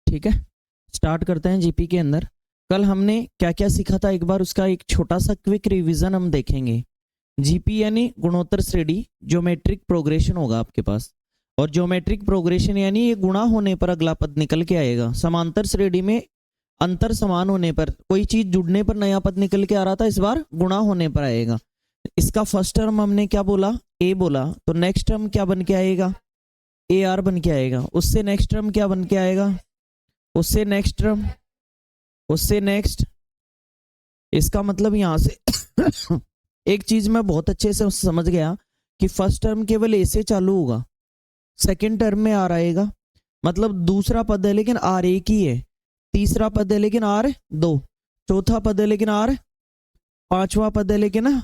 ठीक है, स्टार्ट करते हैं जीपी के अंदर। कल हमने क्या क्या सीखा था, एक बार उसका एक छोटा सा क्विक रिवीजन हम देखेंगे। जीपी यानी गुणोत्तर श्रेणी, ज्योमेट्रिक प्रोग्रेशन होगा आपके पास, और ज्योमेट्रिक प्रोग्रेशन यानी ये गुणा होने पर अगला पद निकल के आएगा। समांतर श्रेणी में अंतर समान होने पर, कोई चीज जुड़ने पर नया पद निकल के आ रहा था, इस बार गुणा होने पर आएगा। इसका फर्स्ट टर्म हमने क्या बोला, ए बोला, तो नेक्स्ट टर्म क्या बन के आएगा, ए आर बन के आएगा। उससे नेक्स्ट टर्म क्या बन के आएगा, उससे नेक्स्ट टर्म, उससे नेक्स्ट। इसका मतलब यहां से एक चीज मैं बहुत अच्छे से समझ गया कि फर्स्ट टर्म केवल ए से चालू होगा, सेकंड टर्म में आर आएगा, मतलब दूसरा पद है लेकिन आर एक ही है, तीसरा पद है लेकिन आर दो, चौथा पद है लेकिन आर, पांचवा पद है लेकिन,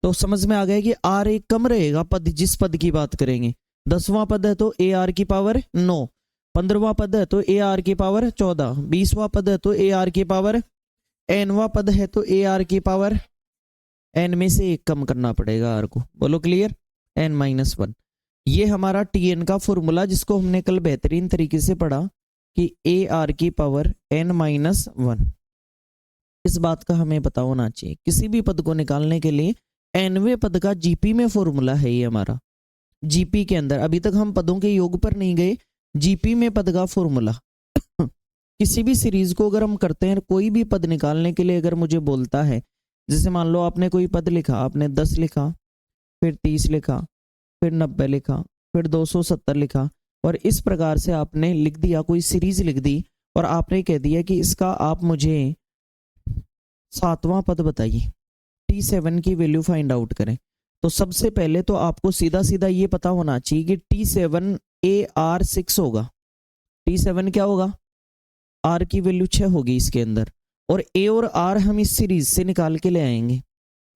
तो समझ में आ गया कि आर एक कम रहेगा पद, जिस पद की बात करेंगे। 10वां पद है तो ए आर की पावर 9, 15वां पद है तो ए आर की पावर 14, 20वां पद है तो ए आर की पावर, nवां पद है तो ए आर की पावर n में से एक कम करना पड़ेगा आर को। बोलो क्लियर, n-1। ये हमारा tn का फॉर्मूला, जिसको हमने कल बेहतरीन तरीके से पढ़ा कि ए आर की पावर n-1। इस बात का हमें पता होना चाहिए, किसी भी पद को निकालने के लिए nवें पद का जीपी में फॉर्मूला है ये हमारा। जीपी के अंदर अभी तक हम पदों के योग पर नहीं गए, जीपी में पद का फॉर्मूला। किसी भी सीरीज को अगर हम करते हैं, कोई भी पद निकालने के लिए अगर मुझे बोलता है, जैसे मान लो आपने कोई पद लिखा, आपने 10 लिखा, फिर 30 लिखा, फिर 90 लिखा, फिर 270 लिखा, और इस प्रकार से आपने लिख दिया, कोई सीरीज लिख दी, और आपने कह दिया कि इसका आप मुझे 7वां पद बताइए, T7 की वैल्यू फाइंड आउट करें। तो सबसे पहले तो आपको सीधा सीधा ये पता होना चाहिए कि T7 AR6 होगा। T7 क्या होगा, R की वैल्यू 6 होगी इसके अंदर, और A और R हम इस सीरीज से निकाल के ले आएंगे।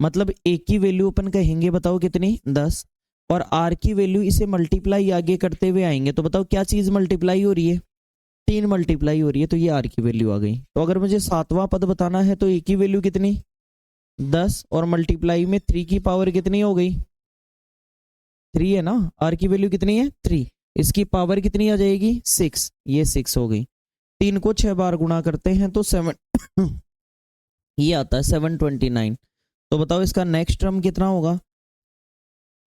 मतलब A की वैल्यू अपन कहेंगे, बताओ कितनी, 10, और R की वैल्यू इसे मल्टीप्लाई आगे करते हुए आएंगे, तो बताओ क्या चीज मल्टीप्लाई हो रही है, 3 मल्टीप्लाई हो रही है, तो ये R की वैल्यू आ गई। तो अगर मुझे 7वां पद बताना है तो A की वैल्यू कितनी, 10, और मल्टीप्लाई में 3 की पावर कितनी हो गई, 3 है ना, R की वैल्यू कितनी है 3, इसकी पावर कितनी आ जाएगी 6, ये 6 हो गई। 3 को 6 बार गुणा करते हैं तो 7 ये आता है 729। तो बताओ इसका नेक्स्ट टर्म कितना होगा,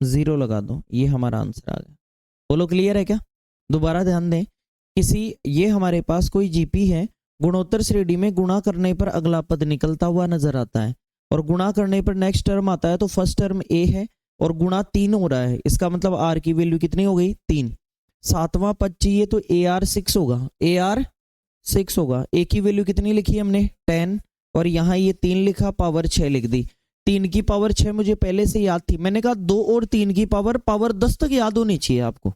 0 लगा दो, ये हमारा आंसर आ गया। बोलो क्लियर है क्या। दोबारा ध्यान दें, ये हमारे पास कोई जीपी है, गुणोत्तर श्रेणी में गुणा करने पर अगला पद निकलता हुआ नजर आता है, और गुणा करने पर नेक्स्ट टर्म आता है, तो फर्स्ट टर्म ए है और गुणा 3 हो रहा है, इसका मतलब आर की वैल्यू कितनी हो गई 3। 7वां पद चाहिए तो ए आर 6 होगा, ए आर 6 होगा। ए की वैल्यू कितनी लिखी हमने 10, और यहाँ ये 3 लिखा, पावर 6 लिख दी। 3 की पावर 6 मुझे पहले से याद थी, मैंने कहा 2 और 3 की पावर 10 तक याद होनी चाहिए आपको,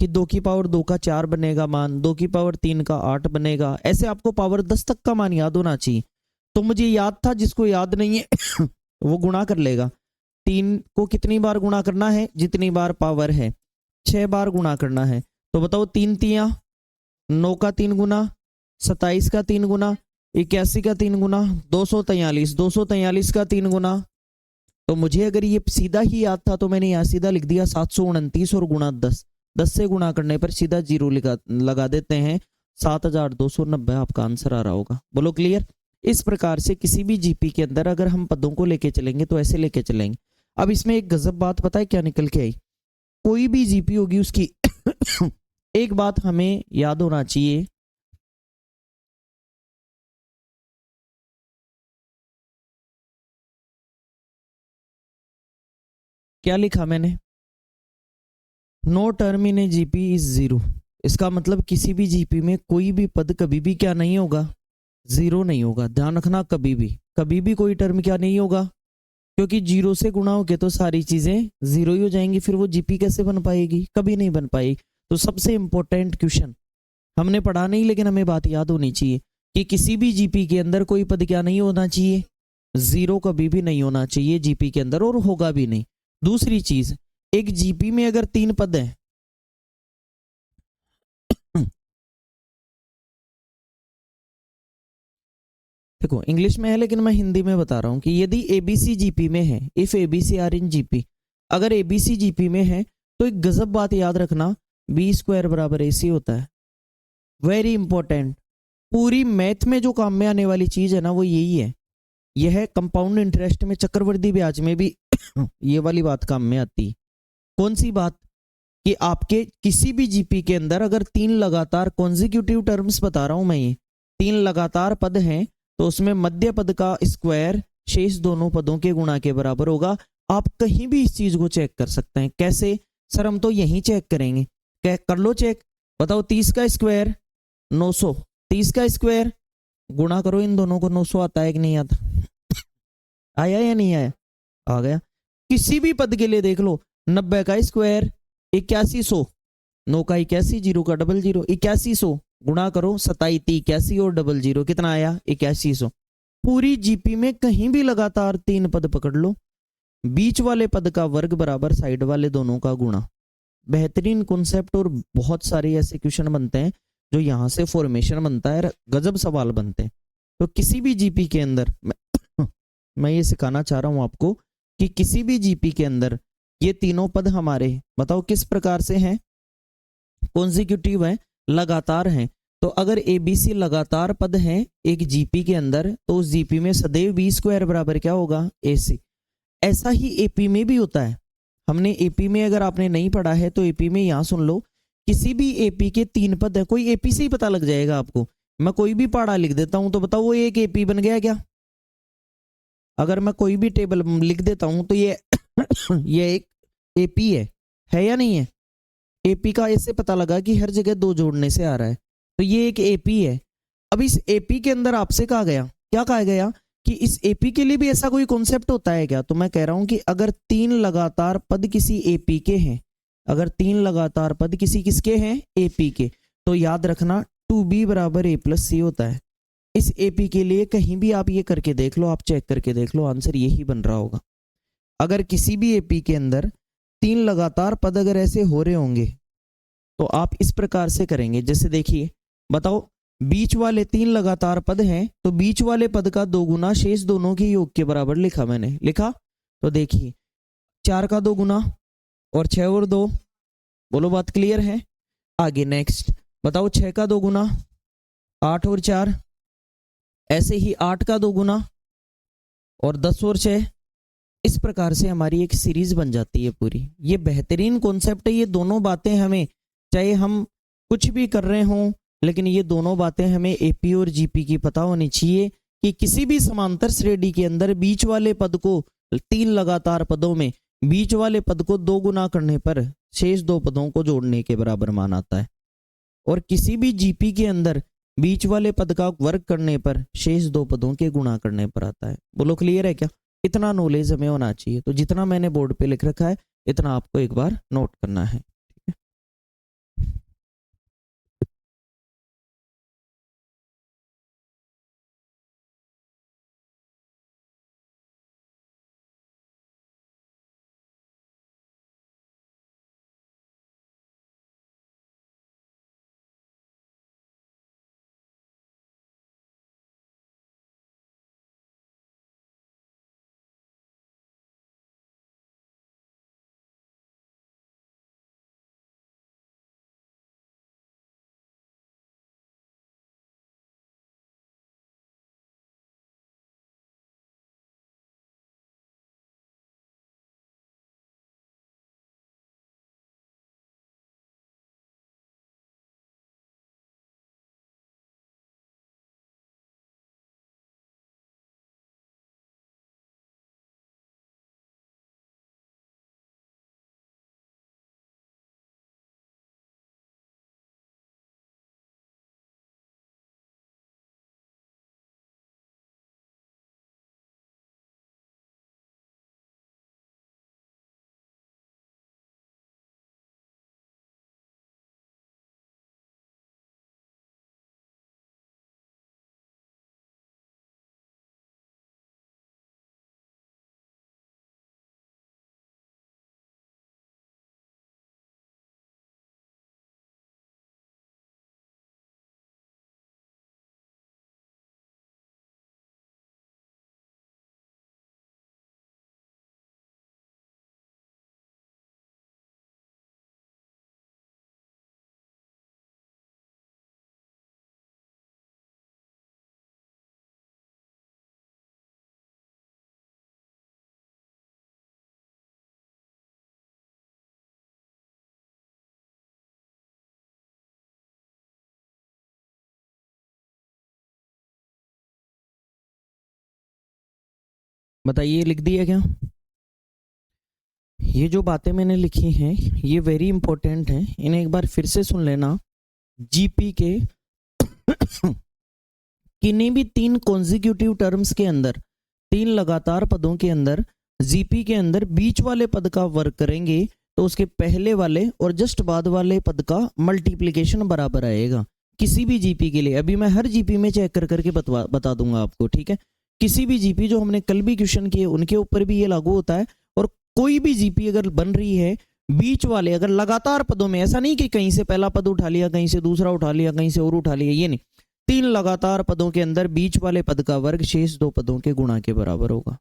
कि 2 की पावर 2 का 4 बनेगा मान, 2 की पावर 3 का 8 बनेगा, ऐसे आपको पावर 10 तक का मान याद होना चाहिए। तो मुझे याद था, जिसको याद नहीं है वो गुणा कर लेगा। 3 को कितनी बार गुणा करना है, जितनी बार पावर है, 6 बार गुणा करना है। तो बताओ 3 तियां 9 का 3 गुना, 27 का 3 गुना, 81 का 3 गुना, 243, 243 का 3 गुना। तो मुझे अगर ये सीधा ही याद था तो मैंने यहाँ सीधा लिख दिया 729 और गुणा 10, 10 से गुणा करने पर सीधा 0 लगा देते हैं, 7290 आपका आंसर आ रहा होगा। बोलो क्लियर। इस प्रकार से किसी भी जीपी के अंदर अगर हम पदों को लेके चलेंगे तो ऐसे लेके चलेंगे। अब इसमें एक गजब बात पता है क्या निकल के आई, कोई भी जीपी होगी उसकी एक बात हमें याद होना चाहिए, क्या लिखा मैंने, no term in a GP is 0। इसका मतलब किसी भी जीपी में कोई भी पद कभी भी क्या नहीं होगा, 0 नहीं होगा। ध्यान रखना, कभी भी कोई टर्म क्या नहीं होगा, क्योंकि 0 से गुणा होके तो सारी चीजें 0 ही हो जाएंगी, फिर वो जीपी कैसे बन पाएगी, कभी नहीं बन पाएगी। तो सबसे इंपॉर्टेंट क्वेश्चन हमने पढ़ा नहीं, लेकिन हमें बात याद होनी चाहिए कि किसी भी जीपी के अंदर कोई पद क्या नहीं होना चाहिए, 0 कभी भी नहीं होना चाहिए जीपी के अंदर, और होगा भी नहीं। दूसरी चीज, एक जीपी में अगर 3 पद है, देखो इंग्लिश में है लेकिन मैं हिंदी में बता रहा हूं कि यदि एबीसी जीपी में है, if ABC are in GP, अगर एबीसी जीपी में है तो एक गजब बात याद रखना, बी स्क्वायर बराबर एसी होता है। Very important. पूरी मैथ में जो काम में आने वाली चीज है ना वो यही है। यह है कंपाउंड इंटरेस्ट में, चक्रवृद्धि ब्याज में भी ये वाली बात काम में आती है। कौन सी बात? कि आपके किसी भी जीपी के अंदर अगर तीन लगातार कॉन्जिक्यूटिव टर्म्स बता रहा हूं मैं, ये तीन लगातार पद हैं, तो उसमें मध्य पद का स्क्वायर शेष दोनों पदों के गुणा के बराबर होगा। आप कहीं भी इस चीज को चेक कर सकते हैं। कैसे? सर हम तो यहीं चेक करेंगे। कर लो चेक। बताओ 30 का स्क्वायर 900, 30 का स्क्वायर गुणा करो इन दोनों को, 900 आता है कि नहीं आता? आया या नहीं आया? आ गया। किसी भी पद के लिए देख लो, 90 का स्क्वायर 8100, 9 का 81, 0 का 00, 8100 गुणा करो 27 81 और 00, कितना आया? 8100। पूरी जीपी में कहीं भी लगातार तीन पद पकड़ लो, बीच वाले पद का वर्ग बराबर साइड वाले दोनों का गुणा। बेहतरीन कॉन्सेप्ट, और बहुत सारे ऐसे क्वेश्चन बनते हैं जो यहां से फॉर्मेशन बनता है, गजब सवाल बनते हैं। तो किसी भी जीपी के अंदर मैं ये सिखाना चाह रहा हूं आपको कि किसी भी जीपी के अंदर ये तीनों पद हमारे, बताओ किस प्रकार से हैं? कॉन्जिक्यूटिव है, लगातार हैं। तो अगर एबीसी लगातार पद हैं एक जीपी के अंदर, तो उस जीपी में सदैव बी स्क्वायर बराबर क्या होगा? एसी। ऐसा ही एपी में भी होता है। हमने एपी में, अगर आपने नहीं पढ़ा है तो एपी में यहां सुन लो, किसी भी एपी के तीन पद है, कोई एपी से ही पता लग जाएगा आपको। मैं कोई भी पढ़ा लिख देता हूं तो बताओ वो एक एपी बन गया क्या? अगर मैं कोई भी टेबल लिख देता हूं तो ये ये एक एपी है या नहीं है? एपी का इससे पता लगा कि हर जगह दो जोड़ने से आ रहा है, तो ये एक एपी है। अब इस एपी के अंदर आपसे कहा गया, क्या कहा गया? कि इस एपी के लिए भी ऐसा कोई कॉन्सेप्ट होता है क्या? तो मैं कह रहा हूं कि अगर तीन लगातार पद किसी एपी के हैं, अगर तीन लगातार पद किसी किसके हैं? एपी के, तो याद रखना 2b बराबर a प्लस सी होता है। इस एपी के लिए कहीं भी आप ये करके देख लो, आप चेक करके देख लो, आंसर यही बन रहा होगा। अगर किसी भी एपी के अंदर तीन लगातार पद अगर ऐसे हो रहे होंगे तो आप इस प्रकार से करेंगे। जैसे देखिए, बताओ बीच वाले तीन लगातार पद हैं, तो बीच वाले पद का दो गुना शेष दोनों के योग के बराबर लिखा मैंने, लिखा। तो देखिए 4 का दो गुना और 6 और 2, बोलो बात क्लियर है? आगे नेक्स्ट बताओ 6 का दो गुना 8 और 4, ऐसे ही 8 का दो गुना और 10 और 6। इस प्रकार से हमारी एक सीरीज बन जाती है पूरी। ये बेहतरीन कॉन्सेप्ट है। ये दोनों बातें हमें, चाहे हम कुछ भी कर रहे हों, लेकिन ये दोनों बातें हमें एपी और जीपी की पता होनी चाहिए कि किसी भी समांतर श्रेणी के अंदर बीच वाले पद को, तीन लगातार पदों में बीच वाले पद को दो गुना करने पर शेष दो पदों को जोड़ने के बराबर मान आता है, और किसी भी जीपी के अंदर बीच वाले पद का वर्ग करने पर शेष दो पदों के गुणा करने पर आता है। बोलो क्लियर है क्या? इतना नॉलेज हमें होना चाहिए। तो जितना मैंने बोर्ड पे लिख रखा है इतना आपको एक बार नोट करना है। बताइए, लिख दिया क्या? ये जो बातें मैंने लिखी हैं ये वेरी इंपॉर्टेंट हैं, इन्हें एक बार फिर से सुन लेना। जीपी के किन्हीं भी 3 कॉन्जिक्यूटिव टर्म्स के अंदर, 3 लगातार पदों के अंदर जीपी के अंदर बीच वाले पद का वर्ग करेंगे तो उसके पहले वाले और जस्ट बाद वाले पद का मल्टीप्लिकेशन बराबर आएगा किसी भी जीपी के लिए। अभी मैं हर जीपी में चेक कर करके बता दूंगा आपको, ठीक है? किसी भी जीपी जो हमने कल भी क्वेश्चन किए उनके ऊपर भी ये लागू होता है। और कोई भी जीपी अगर बन रही है बीच वाले अगर लगातार पदों में, ऐसा नहीं कि कहीं से पहला पद उठा लिया, कहीं से दूसरा उठा लिया, कहीं से और उठा लिया, ये नहीं, 3 लगातार पदों के अंदर बीच वाले पद का वर्ग शेष 2 पदों के गुणा के बराबर होगा।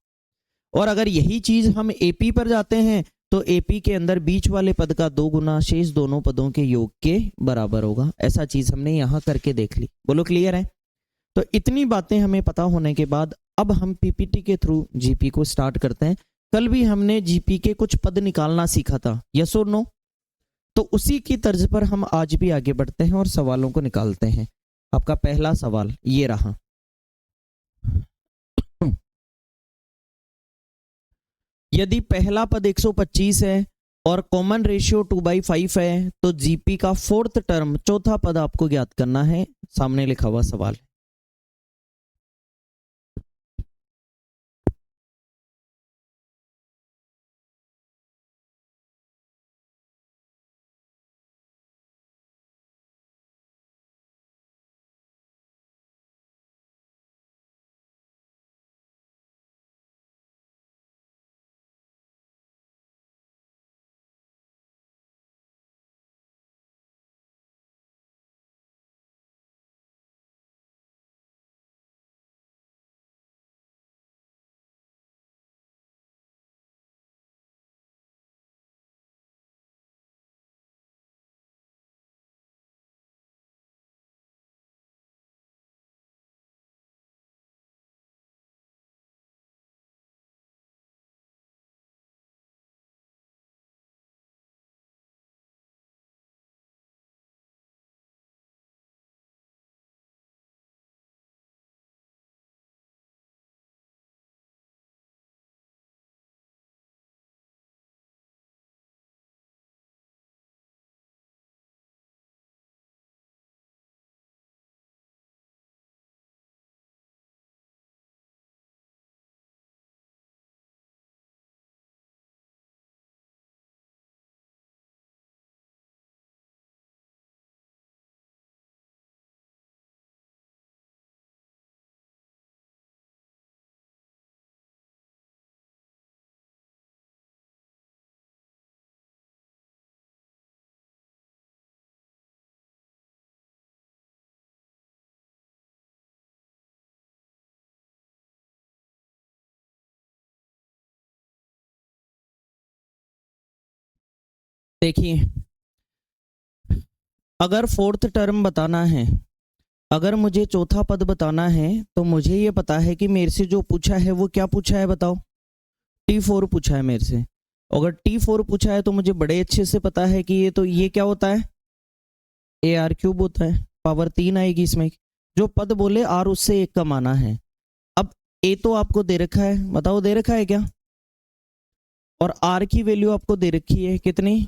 और अगर यही चीज हम एपी पर जाते हैं तो एपी के अंदर बीच वाले पद का 2 गुना शेष दोनों पदों के योग के बराबर होगा। ऐसा चीज हमने यहां करके देख ली। बोलो क्लियर है? तो इतनी बातें हमें पता होने के बाद अब हम पीपीटी के थ्रू जीपी को स्टार्ट करते हैं। कल भी हमने जीपी के कुछ पद निकालना सीखा था, यस और नो? तो उसी की तर्ज पर हम आज भी आगे बढ़ते हैं और सवालों को निकालते हैं। आपका पहला सवाल ये रहा। यदि पहला पद 125 है और कॉमन रेशियो 2/5 है तो जीपी का 4th टर्म, चौथा पद आपको ज्ञात करना है। सामने लिखा हुआ सवाल। देखिए, अगर 4th टर्म बताना है, अगर मुझे चौथा पद बताना है तो मुझे ये पता है कि मेरे से जो पूछा है वो क्या पूछा है, बताओ? T4 पूछा है मेरे से। अगर T4 पूछा है तो मुझे बड़े अच्छे से पता है कि ये क्या होता है, AR³ होता है। पावर 3 आएगी इसमें। जो पद बोले R उससे 1 का माना है। अब A तो आपको दे रखा है, बताओ दे रखा है क्या? और R की वैल्यू आपको दे रखी है कितनी?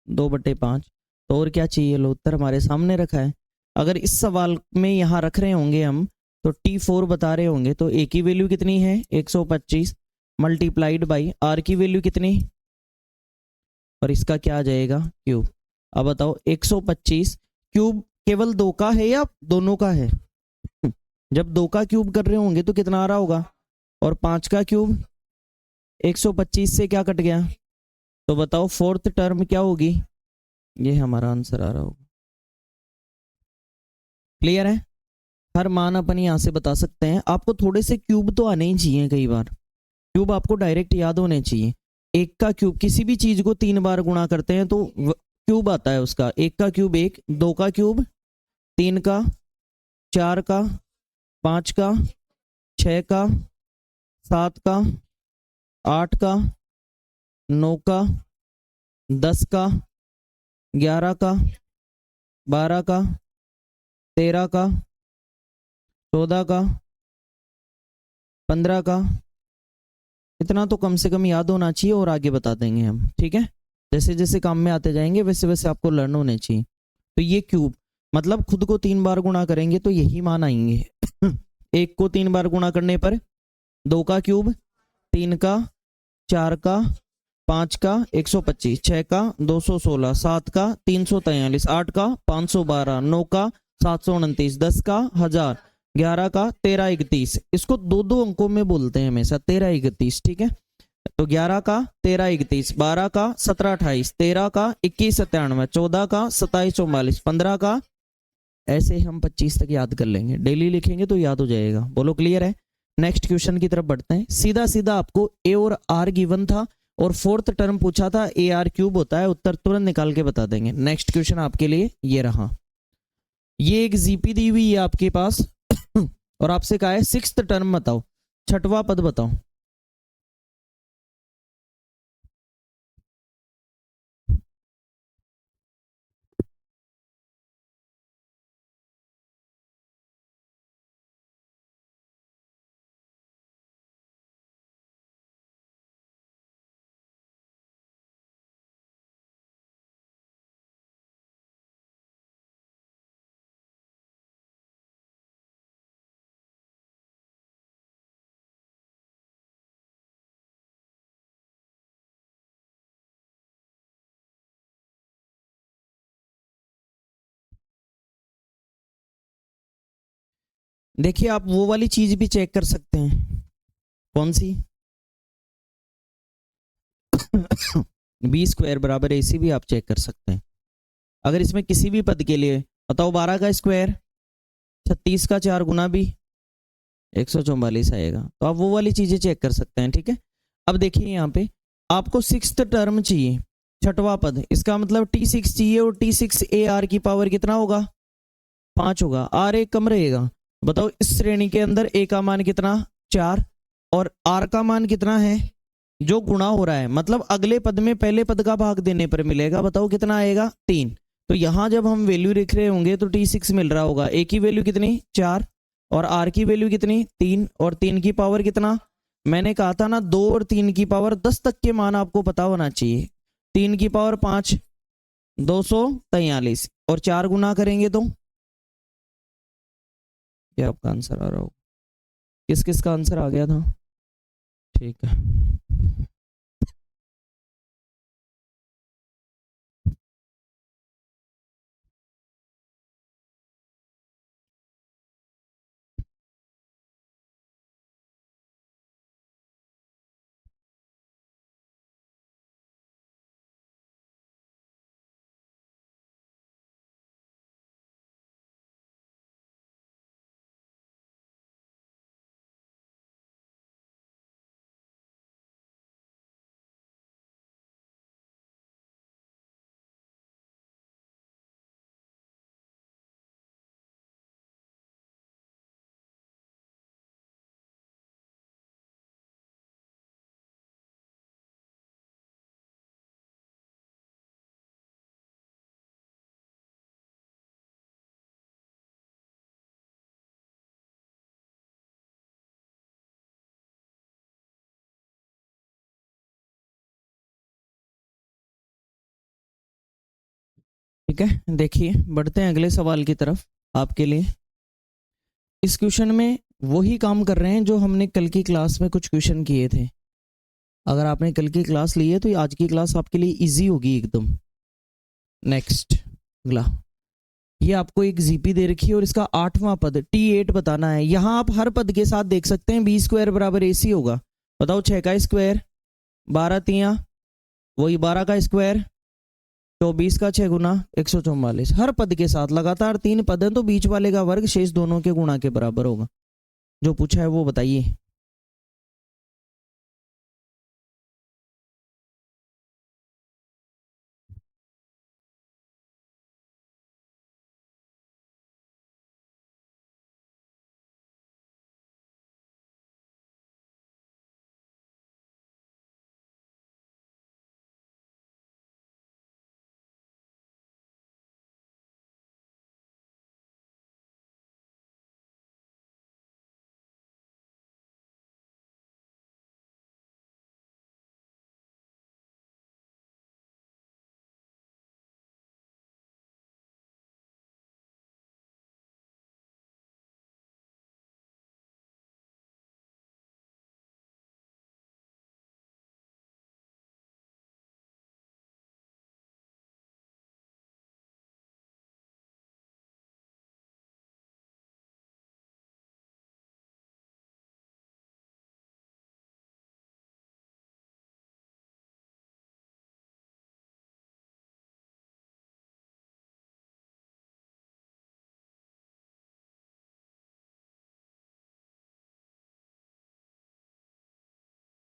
2/5। तो और क्या चाहिए? लो, उत्तर हमारे सामने रखा है। अगर इस सवाल में यहाँ रख रहे होंगे हम तो T4 बता रहे होंगे तो A की वैल्यू कितनी है? 125 मल्टीप्लाइड बाई R की वैल्यू कितनी, और इसका क्या आ जाएगा? क्यूब। अब बताओ 125 क्यूब केवल 2 का है या दोनों का है? जब 2 का क्यूब कर रहे होंगे तो कितना आ रहा होगा? और 5 का क्यूब 125 से क्या कट गया? तो बताओ 4th टर्म क्या होगी? ये हमारा आंसर आ रहा होगा। क्लियर है? हर मान अपन यहाँ से बता सकते हैं। आपको थोड़े से क्यूब तो आने ही चाहिए, कई बार क्यूब आपको डायरेक्ट याद होने चाहिए। 1 का क्यूब, किसी भी चीज को 3 बार गुणा करते हैं तो क्यूब आता है उसका। 1 का क्यूब 1, 2 का क्यूब 3 का, 4 का, 5 का, 6 का, 7 का, 8 का, 9 का, 10 का, 11 का, 12 का, 13 का, 14 का, 15 का, इतना तो कम से कम याद होना चाहिए और आगे बता देंगे हम, ठीक है। जैसे जैसे काम में आते जाएंगे वैसे वैसे आपको लर्न होने चाहिए। तो ये क्यूब मतलब खुद को 3 बार गुणा करेंगे तो यही मान आएंगे। एक को 3 बार गुणा करने पर 2 का क्यूब, 3 का, 4 का, 5 का 125, 6 का 216, 7 का 343, 8 का 512, 9 का 729, 10 का 1000, 11 का 1331। इसको दो दो अंकों में बोलते हैं हमेशा, 1331, ठीक है। तो 11 का 1331, 12 का 1728, 13 का 2197, 14 का 2744, 15 का, ऐसे हम 25 तक याद कर लेंगे। डेली लिखेंगे तो याद हो जाएगा। बोलो क्लियर है। नेक्स्ट क्वेश्चन की तरफ बढ़ते हैं। सीधा सीधा आपको ए और आर गिवन था और फोर्थ टर्म पूछा था, ए आर क्यूब होता है। उत्तर तुरंत निकाल के बता देंगे। नेक्स्ट क्वेश्चन आपके लिए ये रहा। ये एक जीपी दी हुई है आपके पास और आपसे कहा है सिक्स्थ टर्म बताओ, छठवां पद बताओ। देखिए आप वो वाली चीज भी चेक कर सकते हैं। कौन सी? बी स्क्वायर बराबर ए सी भी आप चेक कर सकते हैं। अगर इसमें किसी भी पद के लिए बताओ, 12 का स्क्वायर 36 का 4 गुना भी 144 आएगा। तो आप वो वाली चीजें चेक कर सकते हैं, ठीक है। अब देखिए यहाँ पे आपको सिक्स्थ टर्म चाहिए, छठवां पद। इसका मतलब T6 चाहिए और T6 ए आर की पावर कितना होगा? 5 होगा। आर एक कम रहेगा। बताओ इस श्रेणी के अंदर ए का मान कितना? 4। और आर का मान कितना है जो गुणा हो रहा है? मतलब अगले पद में पहले पद का भाग देने पर मिलेगा। बताओ कितना आएगा? 3। तो यहां जब हम वैल्यू लिख रहे होंगे तो T6 मिल रहा होगा। ए की वैल्यू कितनी? 4। और आर की वैल्यू कितनी? 3। और 3 की पावर कितना? मैंने कहा था ना 2 और 3 की पावर 10 तक के मान आपको पता होना चाहिए। 3 की पावर 5, 243। और 4 गुना करेंगे तो क्या आपका आंसर आ रहा हो? किस किस का आंसर आ गया था? ठीक है। ठीक है, देखिए बढ़ते हैं अगले सवाल की तरफ आपके लिए। इस क्वेश्चन में वही काम कर रहे हैं जो हमने कल की क्लास में कुछ क्वेश्चन किए थे। अगर आपने कल की क्लास ली है तो आज की क्लास आपके लिए इजी होगी एकदम। नेक्स्ट अगला, ये आपको एक जीपी दे रखी है और इसका 8वां पद T8 बताना है। यहां आप हर पद के साथ देख सकते हैं बी स्क्वायर बराबर ए सी होगा। बताओ 6 का स्क्वायर 12 तिया वही 12 का स्क्वायर 24 का 6 गुना 144। हर पद के साथ लगातार 3 पद हैं तो बीच वाले का वर्ग शेष दोनों के गुणा के बराबर होगा। जो पूछा है वो बताइए।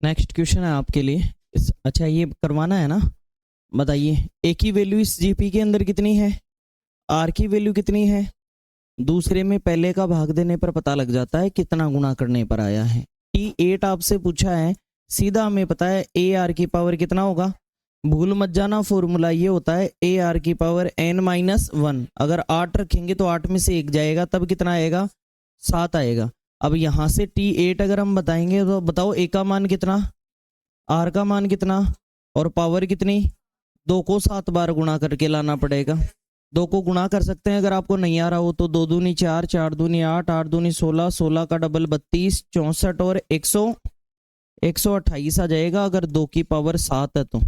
नेक्स्ट क्वेश्चन है आपके लिए। अच्छा ये करवाना है ना, बताइए ए की वैल्यू इस जीपी के अंदर कितनी है, आर की वैल्यू कितनी है। दूसरे में पहले का भाग देने पर पता लग जाता है कितना गुणा करने पर आया है। T8 आपसे पूछा है, सीधा हमें पता है ए आर की पावर कितना होगा। भूल मत जाना, फॉर्मूला ये होता है ए आर की पावर n-1। अगर 8 रखेंगे तो 8 में से 1 जाएगा, तब कितना आएगा, 7 आएगा। अब यहाँ से T8 अगर हम बताएंगे तो बताओ ए का मान कितना, आर का मान कितना और पावर कितनी। 2 को 7 बार गुणा करके लाना पड़ेगा। 2 को गुणा कर सकते हैं अगर आपको नहीं आ रहा हो तो। 2 दूनी 4, 4 दूनी 8, 8 दूनी 16, 16 का डबल 32, 64 और 128 आ जाएगा। अगर 2 की पावर 7 है तो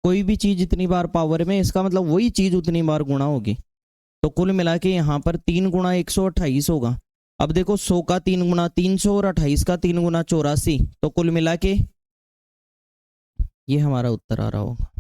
कोई भी चीज इतनी बार पावर में, इसका मतलब वही चीज उतनी बार गुणा होगी। तो कुल मिला के यहाँ पर 3 गुणा 128 होगा। अब देखो 100 का 3 गुणा 300 और 28 का 3 गुणा 84, तो कुल मिला के ये हमारा उत्तर आ रहा होगा।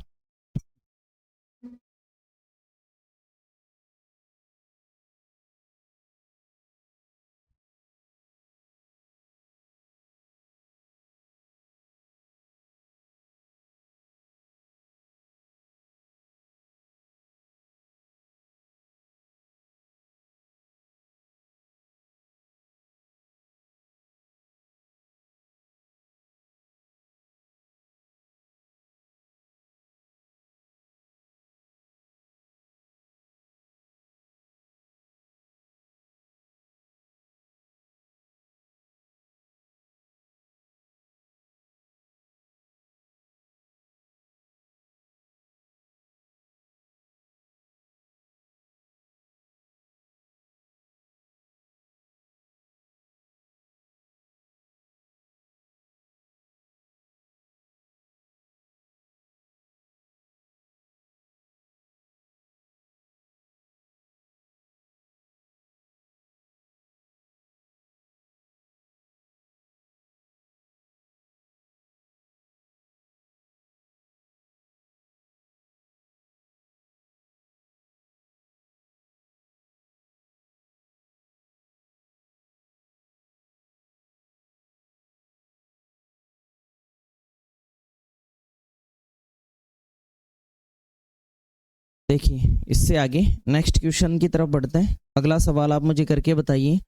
देखिए इससे आगे नेक्स्ट क्वेश्चन की तरफ बढ़ते हैं। अगला सवाल आप मुझे करके बताइए।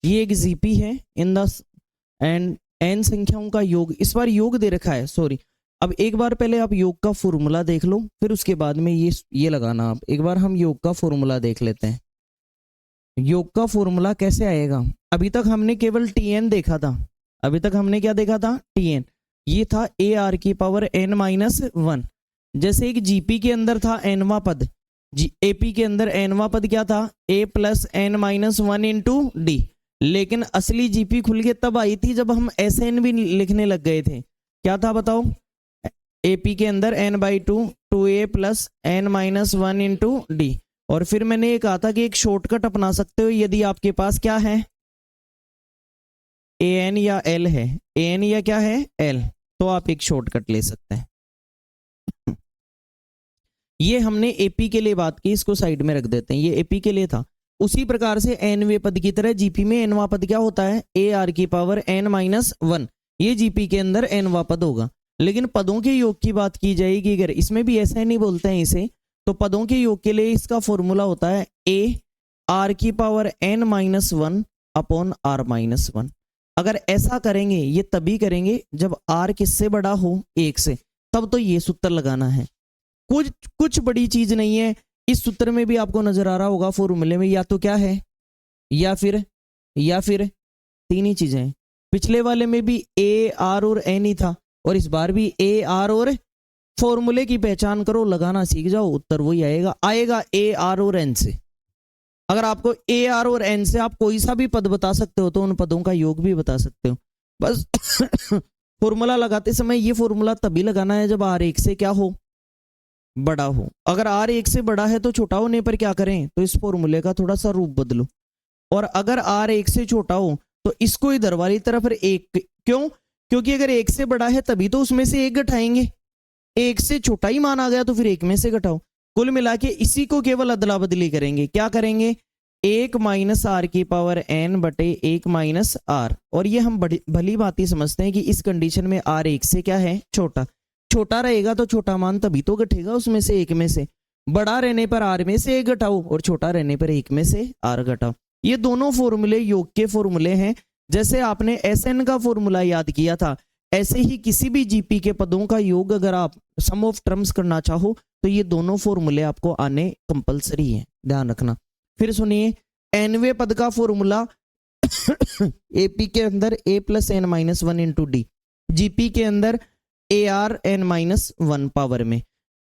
ये एक जीपी है, इन द एंड एन संख्याओं का योग, इस बार योग दे रखा है, सॉरी। अब एक बार पहले आप योग का फॉर्मूला देख लो, फिर उसके बाद में ये लगाना। आप एक बार हम योग का फॉर्मूला देख लेते हैं। योग का फॉर्मूला कैसे आएगा। अभी तक हमने केवल टीएन देखा था, अभी तक हमने क्या देखा था, टीएन। ये था ए आर की पावर n-1। जैसे एक जीपी के अंदर था एनवा पद, एपी के अंदर एनवा पद क्या था, a plus n-1 into D. लेकिन असली जीपी खुल के तब आई थी जब हम एस एन भी लिखने लग गए थे। क्या था बताओ, एपी के अंदर n/2 2a plus n-1 into D. और फिर मैंने ये कहा था कि एक शॉर्टकट अपना सकते हो यदि आपके पास क्या है, an या l है, an या क्या है l, तो आप एक शॉर्टकट ले सकते हैं। ये हमने एपी के लिए बात की, इसको साइड में रख देते हैं, ये एपी के लिए था। उसी प्रकार से एनवे पद की तरह जीपी में एनवा पद क्या होता है, ए आर की पावर n-1। ये जीपी के अंदर एनवा पद होगा। लेकिन पदों के योग की बात की जाएगी, अगर इसमें भी ऐसा नहीं बोलते हैं इसे, तो पदों के योग के लिए इसका फॉर्मूला होता है ए आर की पावर n-1 अपॉन r-1। अगर ऐसा करेंगे, ये तभी करेंगे जब r किससे बड़ा हो, 1 से, तब तो ये सूत्र लगाना है। कुछ बड़ी चीज नहीं है। इस सूत्र में भी आपको नजर आ रहा होगा फॉर्मूले में, या तो क्या है या फिर 3 ही चीजें। पिछले वाले में भी ए आर और एन ही था, और इस बार भी ए आर और, फॉर्मूले की पहचान करो, लगाना सीख जाओ, उत्तर वही आएगा ए आर और एन से। अगर आपको ए आर और एन से आप कोई सा भी पद बता सकते हो तो उन पदों का योग भी बता सकते हो। बस फॉर्मूला लगाते समय ये फॉर्मूला तभी लगाना है जब आर 1 से क्या हो, बड़ा हो। अगर आर 1 से बड़ा है तो छोटा होने पर क्या करें, तो इस फॉर्मूले का थोड़ा सा रूप बदलो। और अगर आर 1 से छोटा हो तो इसको इधर वाली तरफ 1, क्यों, क्योंकि अगर 1 से बड़ा है तभी तो उसमें से 1 घटाएंगे। 1 से छोटा ही मान आ गया तो फिर 1 में से घटाओ। कुल मिला के इसी को केवल अदला बदली करेंगे। क्या करेंगे, 1 माइनस आर की पावर n बटे 1 माइनस आर। और ये हम भली भांति समझते हैं कि इस कंडीशन में r 1 से क्या है, छोटा। छोटा रहेगा तो छोटा मान तभी तो घटेगा उसमें से एक में से। बड़ा रहने पर r में से एक घटाओ और छोटा रहने पर एक में से r घटाओ। ये दोनों फॉर्मूले योग के फॉर्मूले हैं। जैसे आपने Sn का फॉर्मूला याद किया था, ऐसे ही किसी भी जीपी के पदों का योग अगर आप सम ऑफ टर्म्स करना चाहो तो ये दोनों फॉर्मूले आपको आने कंपलसरी है, ध्यान रखना। फिर सुनिए, nवे पद का फॉर्मूला एपी के अंदर a plus n minus one into d, GP के अंदर a r n minus one power में।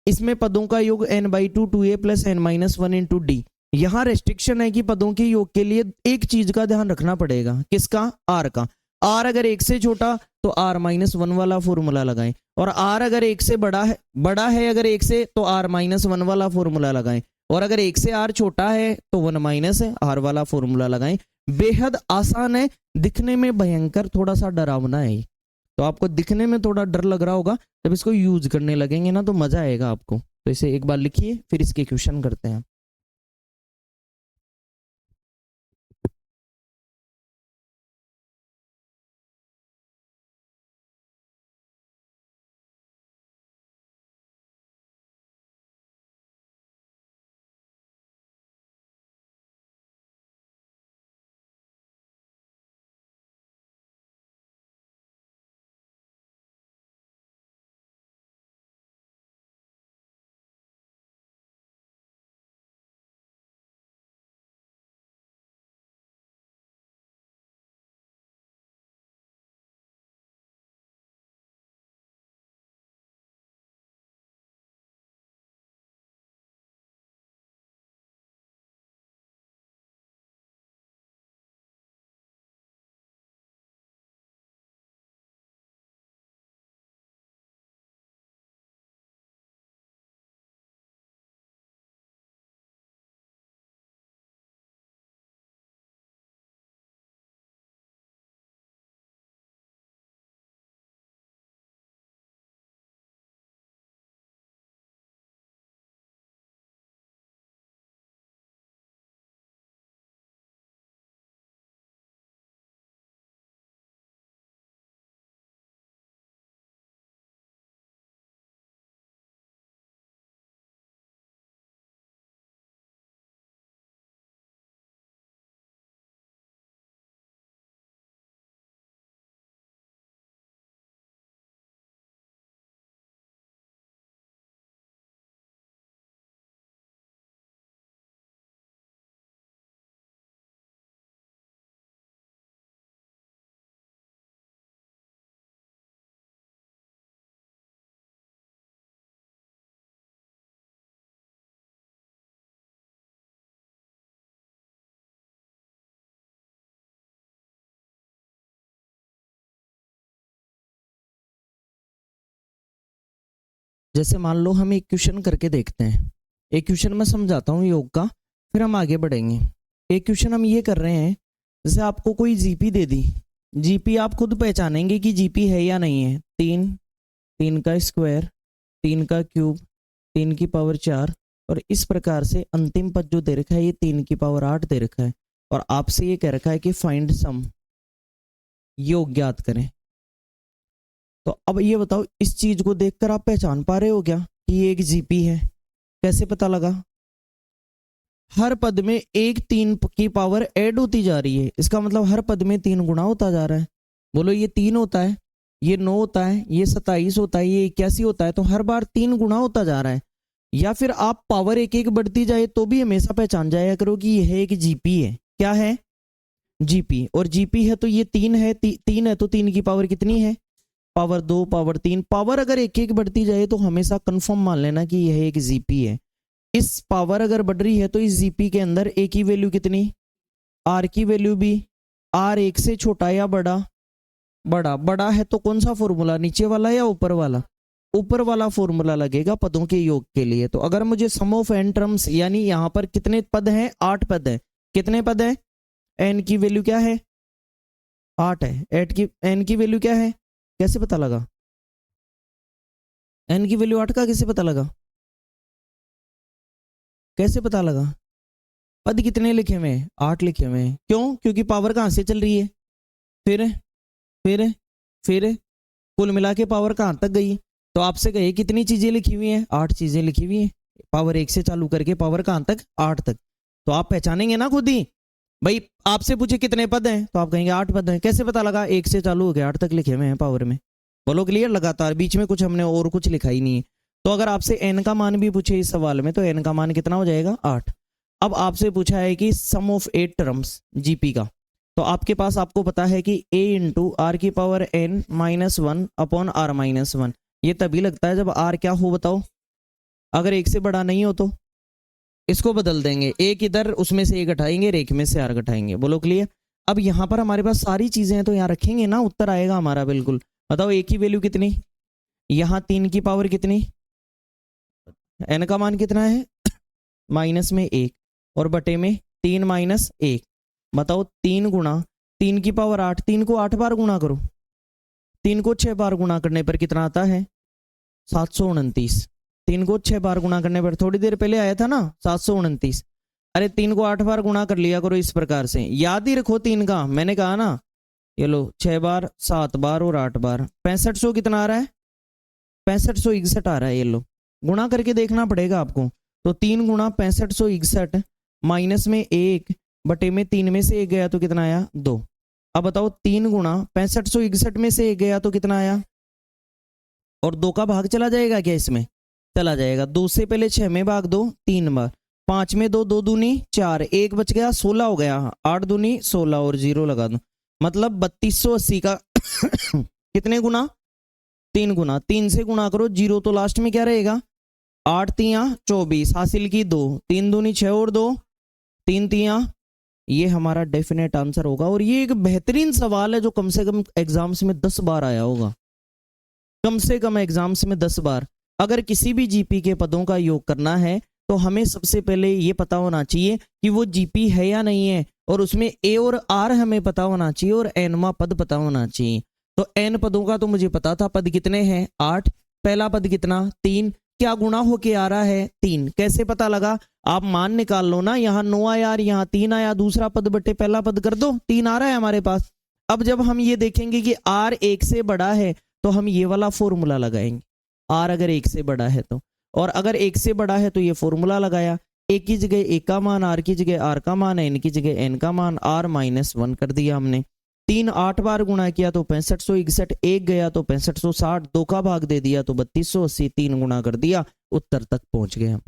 इसमें पदों का योग n by two a plus n minus one into d. यहां रेस्ट्रिक्शन है कि पदों के योग के लिए एक चीज का ध्यान रखना पड़ेगा, किसका, r का। r अगर एक से छोटा तो r माइनस वन वाला फॉर्मूला लगाएं, और r अगर एक से बड़ा है अगर एक से तो r माइनस वन वाला फॉर्मूला लगाएं, और अगर एक से r छोटा है तो वन माइनस r वाला फॉर्मूला लगाएं। बेहद आसान है, दिखने में भयंकर थोड़ा सा डरावना है। तो आपको दिखने में थोड़ा डर लग रहा होगा, जब इसको यूज करने लगेंगे ना तो मजा आएगा आपको। तो इसे एक बार लिखिए, फिर इसके क्वेश्चन करते हैं। जैसे मान लो हम एक क्वेश्चन करके देखते हैं। एक क्वेश्चन मैं समझाता हूँ योग का, फिर हम आगे बढ़ेंगे। एक क्वेश्चन हम ये कर रहे हैं, जैसे आपको कोई जीपी दे दी, जीपी आप खुद पहचानेंगे कि जीपी है या नहीं है। 3, 3 का स्क्वायर, 3 का क्यूब, 3 की पावर 4, और इस प्रकार से अंतिम पद जो दे रखा है ये 3 की पावर 8 दे रखा है, और आपसे ये कह रखा है कि फाइंड सम, योग ज्ञात करें। तो अब ये बताओ, इस चीज को देखकर आप पहचान पा रहे हो क्या कि ये एक जीपी है? कैसे पता लगा? हर पद में एक 3 की पावर ऐड होती जा रही है, इसका मतलब हर पद में 3 गुना होता जा रहा है। बोलो, ये 3 होता है, ये 9 होता है, ये 27 होता है, ये 81 होता है, तो हर बार 3 गुना होता जा रहा है। या फिर आप पावर एक एक बढ़ती जाए तो भी हमेशा पहचान जाया करो कि यह एक जीपी है। क्या है? जीपी। और जीपी है तो ये 3 है, 3 है तो 3 की पावर कितनी है? Power 2, power 3। पावर अगर एक एक बढ़ती जाए तो हमेशा कंफर्म मान लेना कि यह एक जीपी है। इस पावर अगर बढ़ रही है तो इस जीपी के अंदर ए की वैल्यू कितनी, आर की वैल्यू भी। आर एक से छोटा या बड़ा? बड़ा। बड़ा है तो कौन सा फॉर्मूला, नीचे वाला या ऊपर वाला? ऊपर वाला फॉर्मूला लगेगा पदों के योग के लिए। तो अगर मुझे सम ऑफ एन टर्म्स, यानी यहां पर कितने पद हैं? 8 पद है। कितने पद है? एन की वैल्यू क्या है? 8 है। एन की वैल्यू क्या है? कैसे पता लगा? एन की वैल्यू 8 का कैसे पता लगा? कैसे पता लगा? पद कितने लिखे हुए हैं? 8 लिखे हुए हैं। क्यों? क्योंकि पावर कहाँ से चल रही है? फिर फिर फिर कुल मिला के पावर कहाँ तक गई? तो आपसे कहे कितनी चीजें लिखी हुई हैं? 8 चीजें लिखी हुई हैं। पावर 1 से चालू करके पावर कहाँ तक? 8 तक। तो आप पहचानेंगे ना खुद ही। भाई आपसे पूछे कितने पद हैं तो आप कहेंगे 8 पद हैं। कैसे पता लगा? 1 से चालू हो गया 8 तक लिखे हुए हैं पावर में। बोलो क्लियर? लगातार, बीच में कुछ हमने और कुछ लिखा ही नहीं है। तो अगर आपसे एन का मान भी पूछे इस सवाल में तो एन का मान कितना हो जाएगा? 8। अब आपसे पूछा है कि सम ऑफ 8 टर्म्स जीपी का, तो आपके पास आपको पता है कि a इंटू आर की power n minus one upon r minus one. ये तभी लगता है जब r क्या हो, बताओ। अगर 1 से बड़ा नहीं हो तो इसको बदल देंगे, एक इधर उसमें से एक घटाएंगे, एक में से आर घटाएंगे। बोलो क्लियर? अब यहाँ पर हमारे पास सारी चीजें हैं तो यहाँ रखेंगे ना, उत्तर आएगा हमारा बिल्कुल। बताओ एक की वैल्यू कितनी? यहाँ 3 की पावर कितनी? एन का मान कितना है? माइनस में 1 और बटे में 3 माइनस 1। बताओ 3 गुणा 3 की पावर 8, 3 को 8 बार गुणा करो, 3 को 6 बार गुणा करने पर कितना आता है? 729। 3 को 6 बार गुणा करने पर थोड़ी देर पहले आया था ना 729। अरे 3 को 8 बार गुणा कर लिया करो इस प्रकार से, याद ही रखो 3 का। मैंने कहा ना, ये लो 6 बार 7 बार और 8 बार 6500 कितना आ रहा है? 6561 आ रहा है। ये लो गुणा करके देखना पड़ेगा आपको। तो 3 गुणा 6561 माइनस में 1 बटे में 3 में से 1 गया तो कितना आया? 2। अब बताओ 3 गुणा 6561 में से 1 गया तो कितना आया? और 2 का भाग चला जाएगा क्या इसमें? चला जाएगा। 2 से पहले 6 में भाग दो 3 बार, 5 में 2, 2 दूनी 4, 1 बच गया 16 हो गया, 8 दूनी 16 और 0 लगा दो, मतलब 3280 का कितने गुना? 3 गुना। 3 से गुणा करो, 0 तो लास्ट में क्या रहेगा? 8 तिया 24 हासिल की 2, 3 दूनी 6 और 2 3 तिया, ये हमारा डेफिनेट आंसर होगा। और ये एक बेहतरीन सवाल है जो कम से कम एग्जाम्स में 10 बार आया होगा, कम से कम एग्जाम्स में 10 बार। अगर किसी भी जीपी के पदों का योग करना है तो हमें सबसे पहले ये पता होना चाहिए कि वो जीपी है या नहीं है, और उसमें ए और आर हमें पता होना चाहिए और एनवा पद पता होना चाहिए। तो एन पदों का तो मुझे पता था, पद कितने हैं? 8। पहला पद कितना? 3। क्या गुणा होके आ रहा है? 3। कैसे पता लगा? आप मान निकाल लो ना, यहाँ 9 आया और यहाँ 3 आया, दूसरा पद बटे पहला पद कर दो, 3 आ रहा है हमारे पास। अब जब हम ये देखेंगे कि आर 1 से बड़ा है तो हम ये वाला फॉर्मूला लगाएंगे, आर अगर 1 से बड़ा है तो। और अगर 1 से बड़ा है तो ये फॉर्मूला लगाया, ए की जगह ए का मान, आर की जगह आर का मान, एन की जगह एन का मान, आर माइनस 1 कर दिया हमने। 3 8 बार गुणा किया तो 6561, 1 गया तो 6560, 2 का भाग दे दिया तो 3280, 3 गुणा कर दिया, उत्तर तक पहुंच गए हम।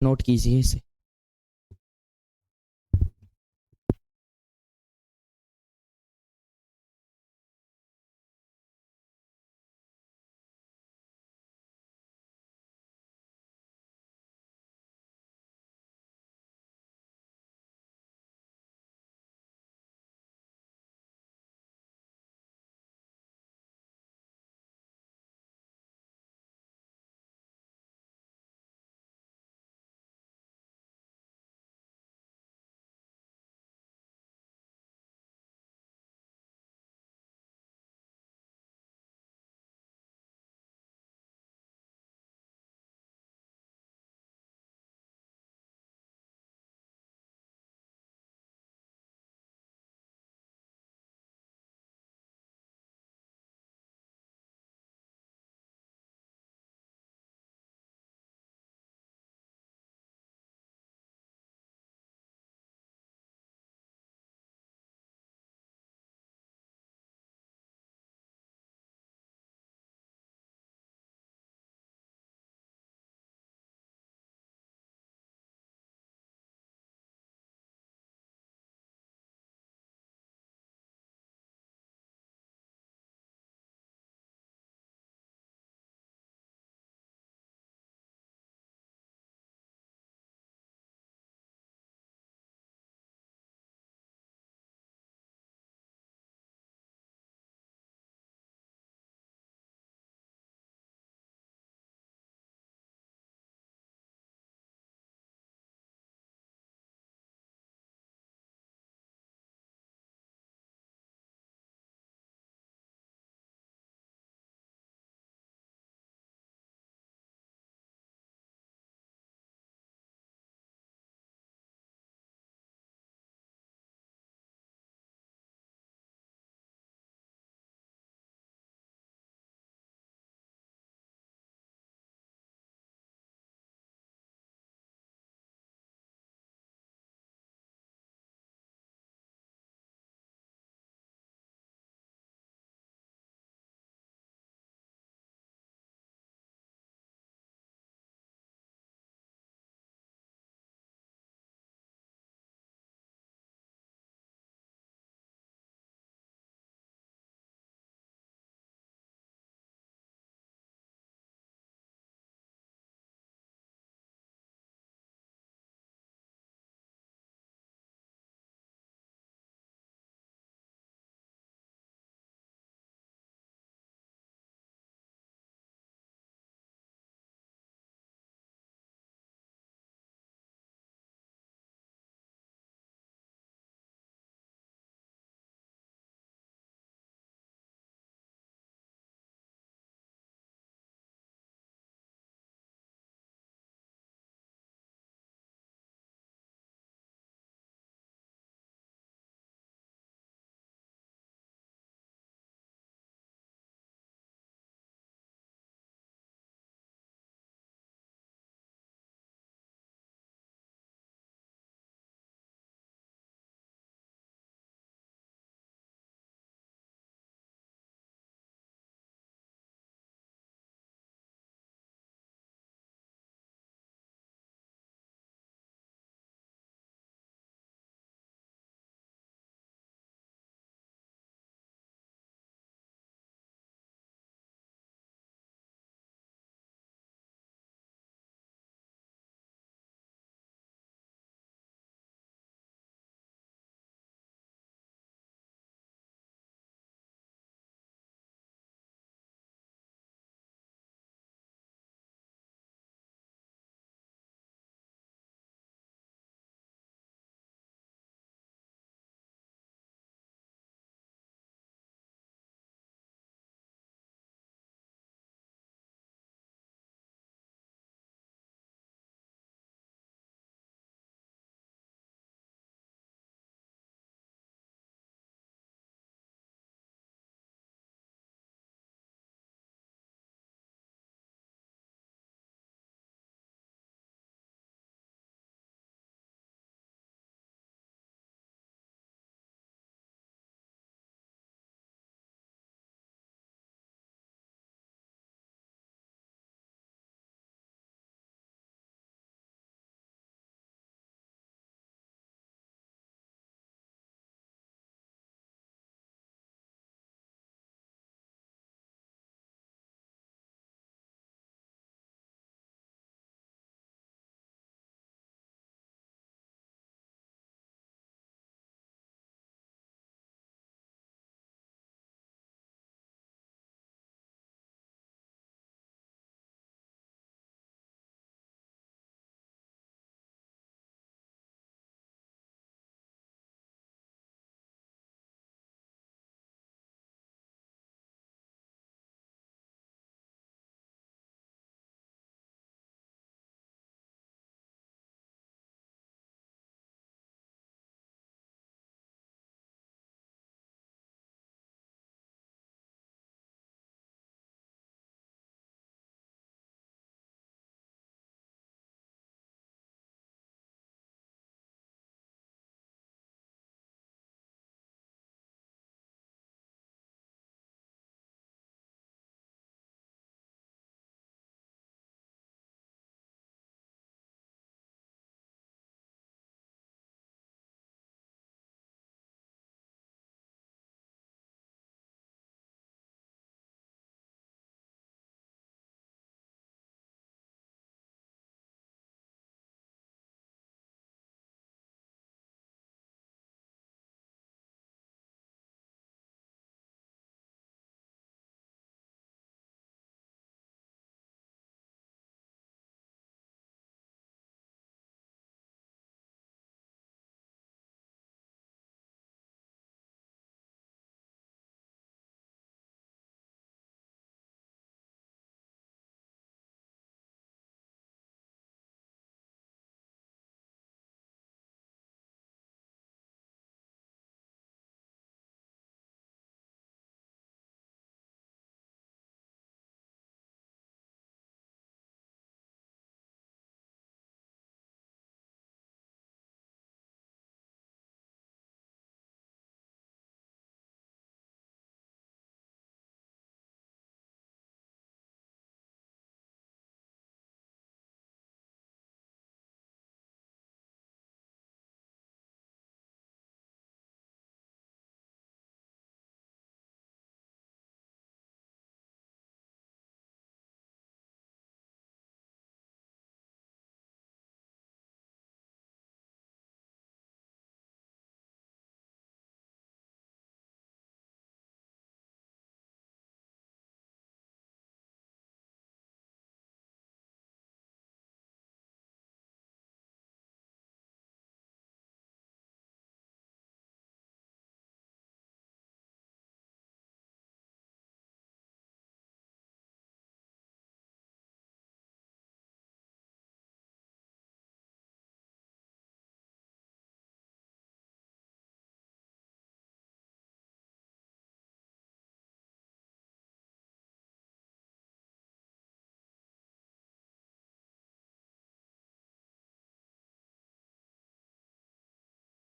नोट कीजिए इसे।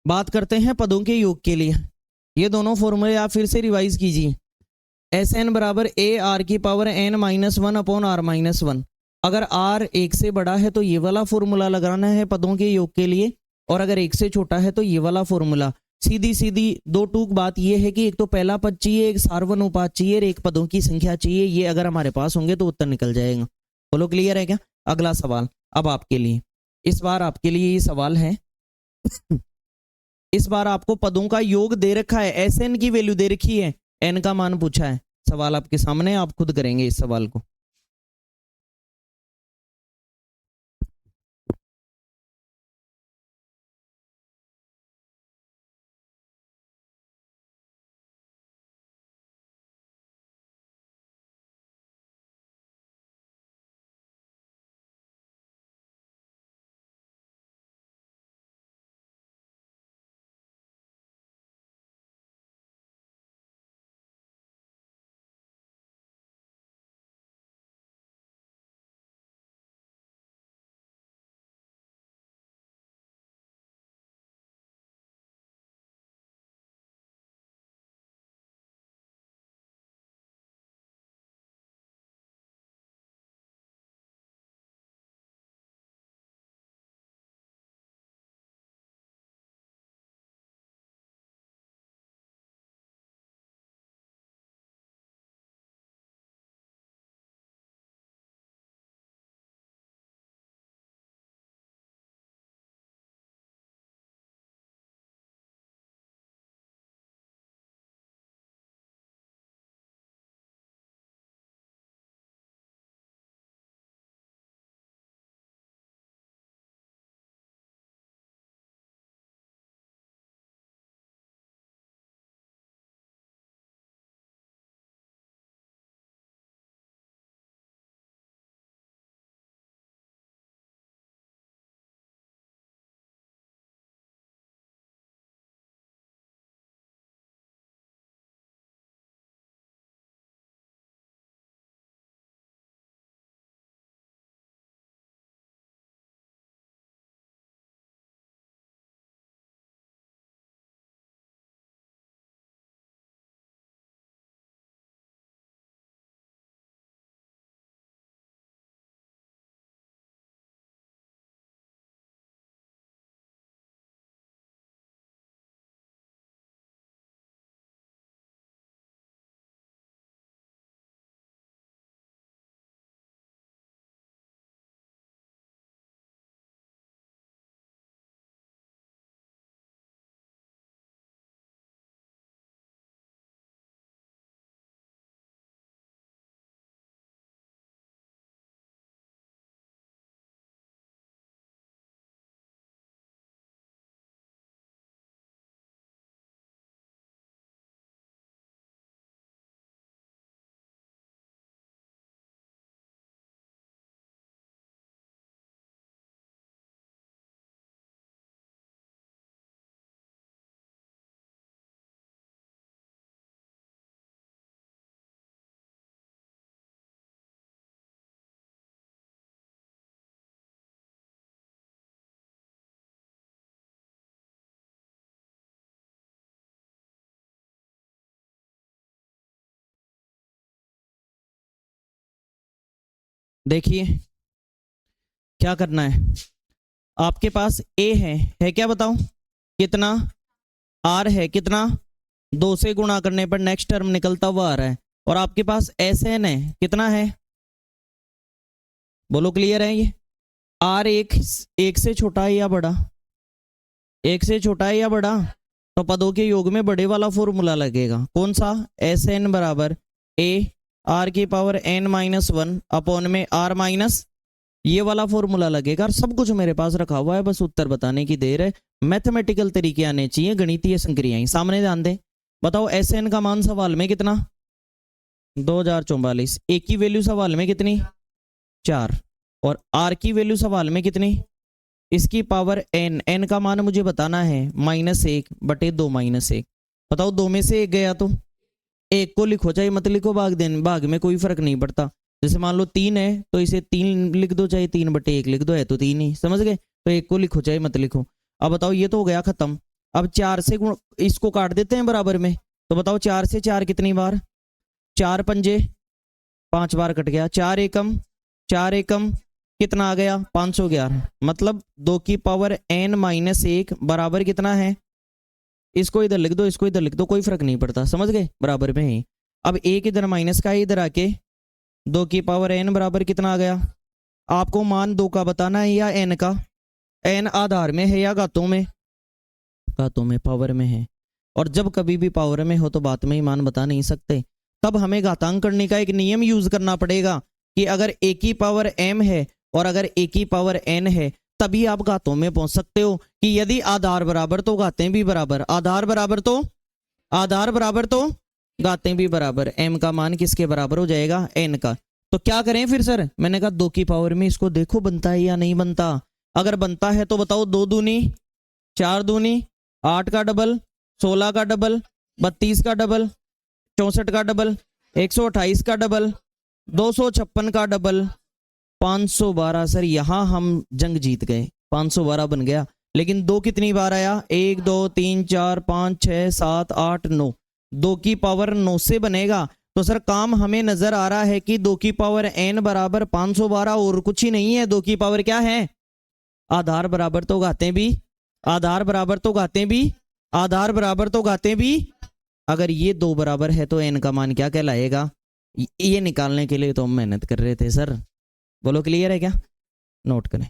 बात करते हैं पदों के योग के लिए। ये दोनों फॉर्मूले आप फिर से रिवाइज कीजिए। एस एन बराबर ए आर की power n minus one upon r minus one. अगर आर एक से बड़ा है तो ये वाला फॉर्मूला लगाना है पदों के योग के लिए, और अगर एक से छोटा है तो ये वाला फॉर्मूला। सीधी सीधी दो टूक बात ये है कि एक तो पहला पद चाहिए, एक सार्वनुपात चाहिए और एक पदों की संख्या चाहिए। ये अगर हमारे पास होंगे तो उत्तर निकल जाएगा। बोलो क्लियर है क्या? अगला सवाल अब आपके लिए, इस बार आपके लिए ये सवाल है। इस बार आपको पदों का योग दे रखा है, एस एन की वैल्यू दे रखी है, एन का मान पूछा है। सवाल आपके सामने, आप खुद करेंगे इस सवाल को। देखिए क्या करना है, आपके पास ए है क्या बताओ, कितना आर है, कितना 2 से गुणा करने पर नेक्स्ट टर्म निकलता हुआ आ रहा है, और आपके पास एस एन है, कितना है, बोलो क्लियर है? ये आर एक से छोटा है या बड़ा, एक से छोटा है या बड़ा, तो पदों के योग में बड़े वाला फॉर्मूला लगेगा। कौन सा? एस एन बराबर ए आर की power n minus one upon में आर माइनस, ये वाला फॉर्मूला लगेगा। और सब कुछ मेरे पास रखा हुआ है, बस उत्तर बताने की देर है। मैथमेटिकल तरीके आने चाहिए, गणितीय संक्रियाएं। सामने ध्यान दें, बताओ एस एन का मान सवाल में कितना, 2044। ए की वैल्यू सवाल में कितनी, 4, और आर की वैल्यू सवाल में कितनी, इसकी पावर एन, एन का मान मुझे बताना है -1/2 -1। बताओ 2 में से एक गया तो एक को लिखो, चाहे मत लिखो, भाग में कोई फर्क नहीं पड़ता। जैसे मान लो 3 है तो इसे 3 लिख दो, चाहे 3/1 लिख दो, है तो 3 ही, समझ गए? तो एक को लिखो चाहे मत लिखो। अब बताओ ये तो हो गया खत्म। अब 4 से इसको काट देते हैं बराबर में, तो बताओ 4 से 4 कितनी बार, 4 पंजे 5 बार कट गया, 4 एकम कितना आ गया 511, मतलब 2 की पावर n माइनस 1 बराबर कितना है, इसको इधर लिख दो, इसको इधर लिख दो, कोई फर्क नहीं पड़ता, समझ गए, बराबर में ही। अब एक इधर माइनस का इधर आके 2 की पावर n बराबर कितना आ गया, आपको मान 2 का बताना है या n का, n आधार में है या घातों में, घातों में, पावर में है। और जब कभी भी पावर में हो तो बात में ही मान बता नहीं सकते, तब हमें घातांक करने का एक नियम यूज करना पड़ेगा कि अगर a की पावर m है और अगर a की पावर n है, तभी आप घातों में पहुंच सकते हो कि यदि आधार बराबर तो घातें भी बराबर, आधार बराबर तो घातें भी बराबर, m का मान किसके बराबर हो जाएगा, n का। तो क्या करें फिर सर, मैंने कहा 2 की पावर में इसको देखो बनता है या नहीं बनता, अगर बनता है तो बताओ 2 दूनी 4 दूनी 8 का डबल, 16 का डबल, 32 का डबल, 64 का डबल, 128 का डबल, 256 का डबल, 512। सर यहां हम जंग जीत गए, 512 बन गया, लेकिन 2 कितनी बार आया, 1 2 3 4 5 6 7 8 9, 2 की पावर 9 से बनेगा। तो सर काम हमें नजर आ रहा है कि 2 की पावर n बराबर 512 और कुछ ही नहीं है, 2 की पावर क्या है, आधार बराबर तो घातें भी, आधार बराबर तो घातें भी, आधार बराबर तो घातें भी। अगर ये 2 बराबर है तो n का मान क्या कहलाएगा, ये निकालने के लिए तो हम मेहनत कर रहे थे सर। बोलो क्लियर है क्या, नोट करें।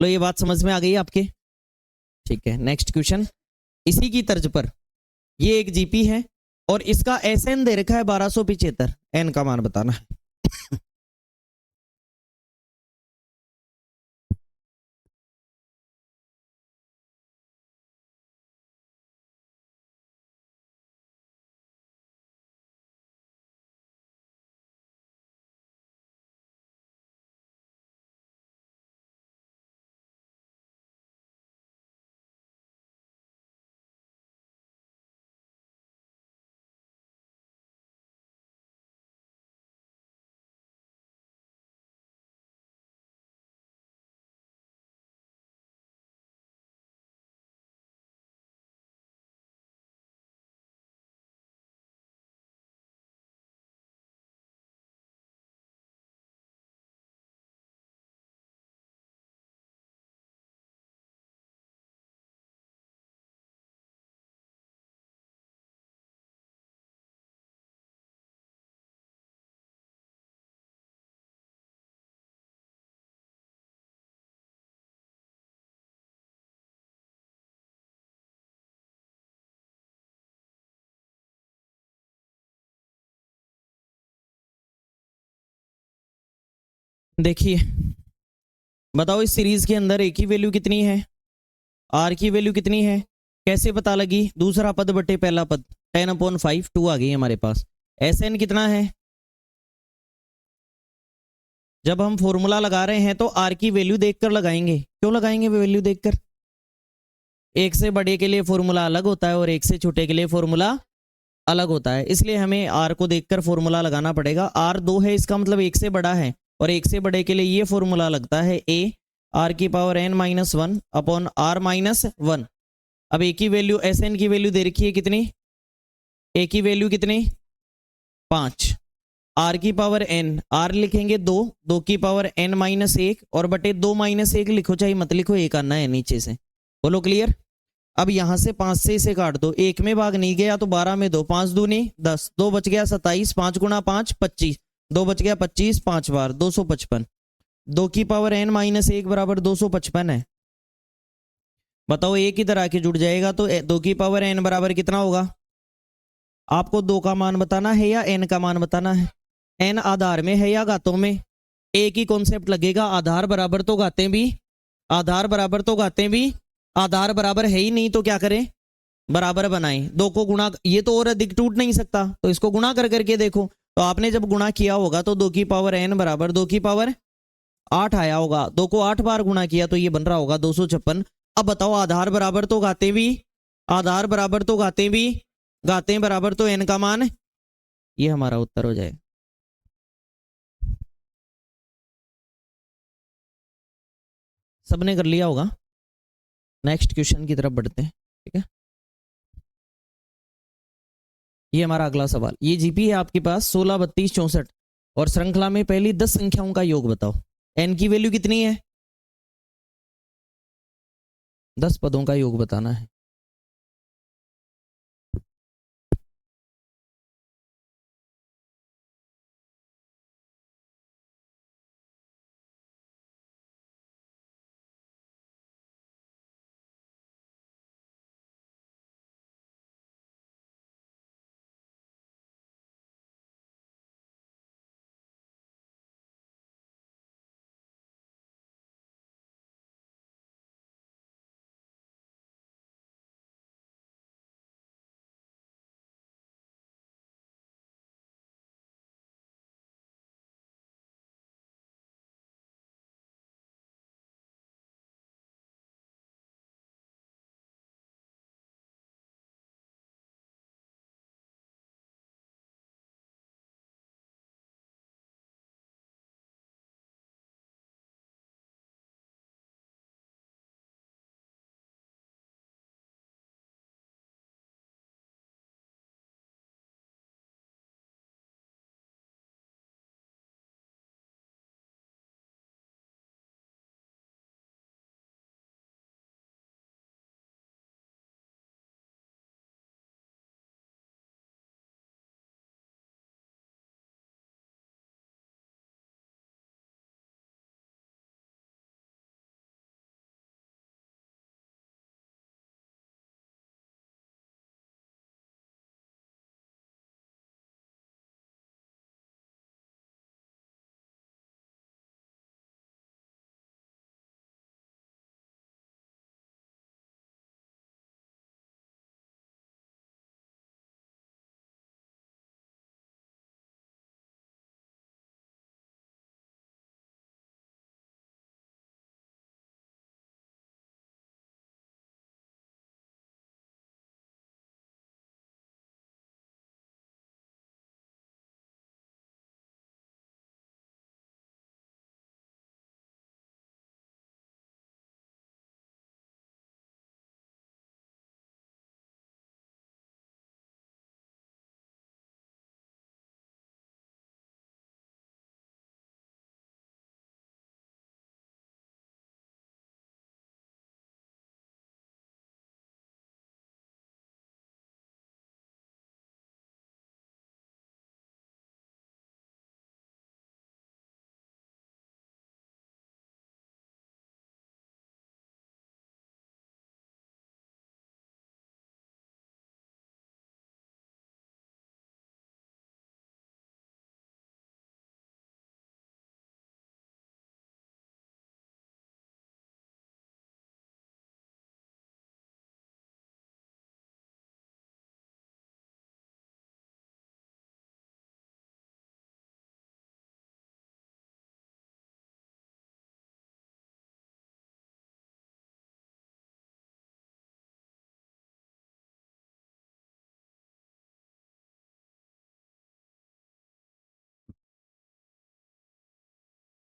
लो ये बात समझ में आ गई आपके? ठीक है, नेक्स्ट क्वेश्चन इसी की तर्ज पर। ये एक जीपी है और इसका एसएन दे रखा है 1275, एन का मान बताना है। देखिए बताओ इस सीरीज के अंदर ए की वैल्यू कितनी है, आर की वैल्यू कितनी है, कैसे पता लगी? दूसरा पद बटे पहला पद 10/5 2 आ गई हमारे पास। एस एन कितना है? जब हम फॉर्मूला लगा रहे हैं तो आर की वैल्यू देखकर लगाएंगे। क्यों लगाएंगे वैल्यू देखकर? एक से बड़े के लिए फॉर्मूला अलग होता है और एक से छोटे के लिए फॉर्मूला अलग होता है, इसलिए हमें आर को देखकर फॉर्मूला लगाना पड़ेगा। आर 2 है, इसका मतलब एक से बड़ा है, और एक से बड़े के लिए ये फॉर्मूला लगता है ए आर की power n minus 1 upon r minus 1। अब ए की वैल्यू एस एन की वैल्यू दे रखी है कितनी? ए की वैल्यू कितनी? 5। आर की पावर एन, आर लिखेंगे 2, 2 की पावर एन माइनस 1 और बटे 2 माइनस 1 लिखो चाहे मत लिखो, एक आना है नीचे से। बोलो क्लियर? अब यहां से 5 से इसे काट दो, एक में भाग नहीं गया तो 12 में दो, 5 दूनी 10, 2 बच गया 27, 5 गुना 5 25, 2 बच गया 25, 5 बार 255, 2 की पावर एन माइनस 1 बराबर 255 है। बताओ एक इधर आके जुड़ जाएगा तो 2 की पावर एन बराबर कितना होगा? आपको 2 का मान बताना है या एन का मान बताना है? एन आधार में है या घातों में? एक ही कॉन्सेप्ट लगेगा, आधार बराबर तो घातें भी, आधार बराबर तो घातें भी, आधार बराबर है ही नहीं तो क्या करें? बराबर बनाएं। 2 को गुणा, ये तो और अधिक टूट नहीं सकता तो इसको गुणा कर करके देखो। तो आपने जब गुणा किया होगा तो 2 की पावर एन बराबर 2 की पावर 8 आया होगा, 2 को 8 बार गुणा किया तो ये बन रहा होगा 256। अब बताओ आधार बराबर तो घाते भी, आधार बराबर तो घाते भी, घाते बराबर तो एन का मान, ये हमारा उत्तर हो जाए। सबने कर लिया होगा। नेक्स्ट क्वेश्चन की तरफ बढ़ते हैं, ठीक है। ये हमारा अगला सवाल, ये जीपी है आपके पास 16 32 64 और श्रृंखला में पहली 10 संख्याओं का योग बताओ। एन की वैल्यू कितनी है? 10 पदों का योग बताना है।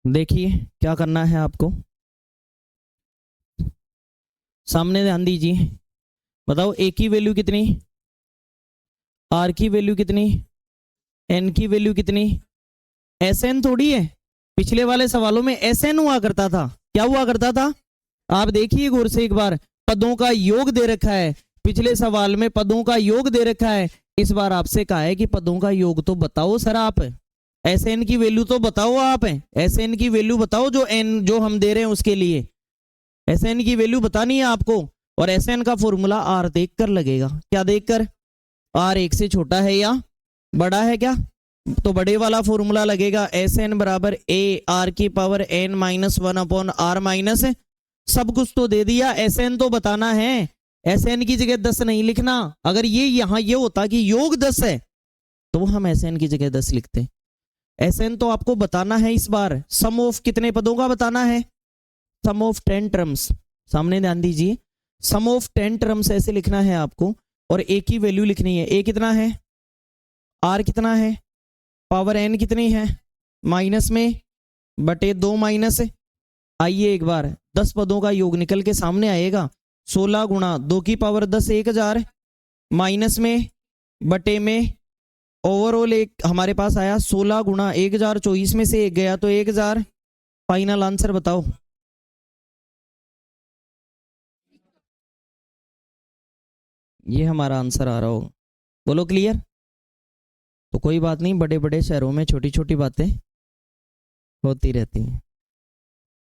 देखिए क्या करना है आपको, सामने ध्यान दीजिए, बताओ ए की वैल्यू कितनी, आर की वैल्यू कितनी, एन की वैल्यू कितनी, एस एन थोड़ी है। पिछले वाले सवालों में एस एन हुआ करता था, क्या हुआ करता था, आप देखिए गौर से एक बार, पदों का योग दे रखा है, पिछले सवाल में पदों का योग दे रखा है, इस बार आपसे कहा है कि पदों का योग तो बताओ सर आप, एस एन की वैल्यू तो बताओ आप, एस एन की वैल्यू बताओ जो एन जो हम दे रहे हैं उसके लिए, एस एन की वैल्यू बतानी है आपको। और एस एन का फॉर्मूला आर देखकर लगेगा, क्या देखकर, आर एक से छोटा है या बड़ा है क्या, तो बड़े वाला फॉर्मूला लगेगा, एस एन बराबर ए आर की power n minus one upon r minus, सब कुछ तो दे दिया, एस एन तो बताना है, एस एन की जगह 10 नहीं लिखना, अगर ये यहां ये होता कि योग 10 है तो हम एस एन की जगह 10 लिखते, एस एन तो आपको बताना है इस बार, सम ऑफ कितने पदों का बताना है, सम ऑफ 10 टर्म्स, सामने ध्यान दीजिए, सम ऑफ 10 टर्म्स ऐसे लिखना है आपको, और ए की वैल्यू लिखनी है, ए कितना है, आर कितना है, पावर एन कितनी है, माइनस में बटे 2 माइनस, आइए एक बार 10 पदों का योग निकल के सामने आएगा, 16 गुणा 2 की पावर 10 1000, माइनस में बटे में, ओवरऑल एक हमारे पास आया 16 गुणा 1024 में से एक गया तो 1000, फाइनल आंसर बताओ। ये हमारा आंसर आ रहा हो, बोलो क्लियर। तो कोई बात नहीं, बड़े बड़े शहरों में छोटी छोटी बातें होती रहती हैं,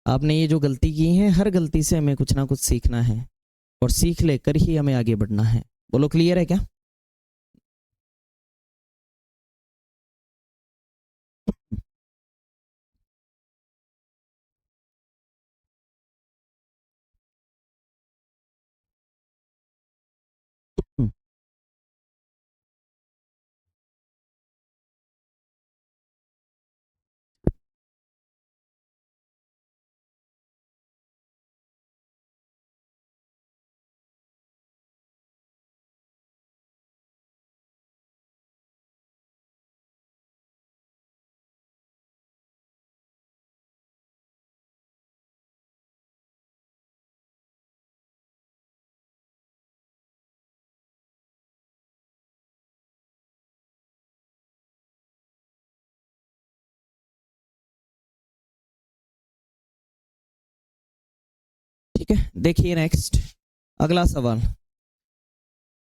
आपने ये जो गलती की है हर गलती से हमें कुछ ना कुछ सीखना है, और सीख लेकर ही हमें आगे बढ़ना है, बोलो क्लियर है क्या। ठीक है, देखिए नेक्स्ट अगला सवाल,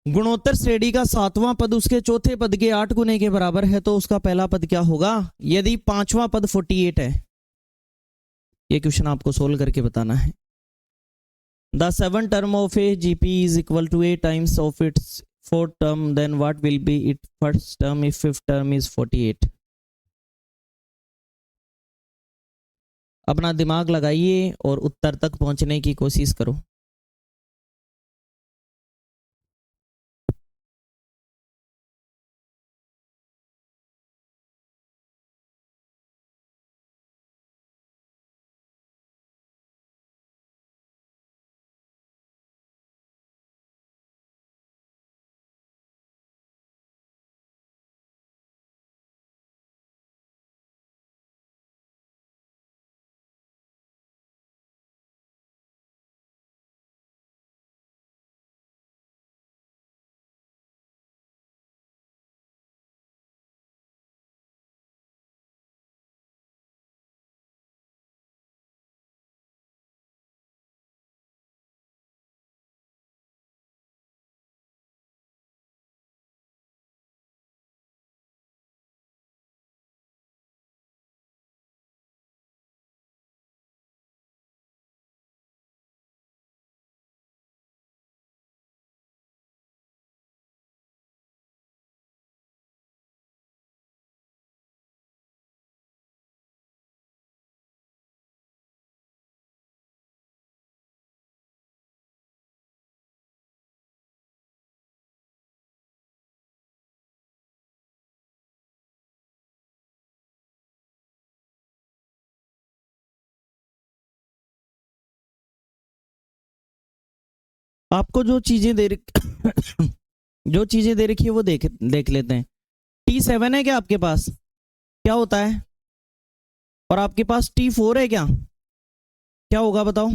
गुणोत्तर श्रेणी का 7वां पद उसके चौथे पद के 8 गुने के बराबर है तो उसका पहला पद क्या होगा, यदि 5वां पद 48 है, ये क्वेश्चन आपको सोल्व करके बताना है। The 7th term of a GP is equal to 8 times of its 4th term, then what will be its first term if 5th term is 48। अपना दिमाग लगाइए और उत्तर तक पहुंचने की कोशिश करो। आपको जो चीजें दे जो चीजें दे रखी है वो देख देख लेते हैं। T7 है क्या आपके पास, क्या होता है, और आपके पास T4 है क्या? क्या होगा बताओ?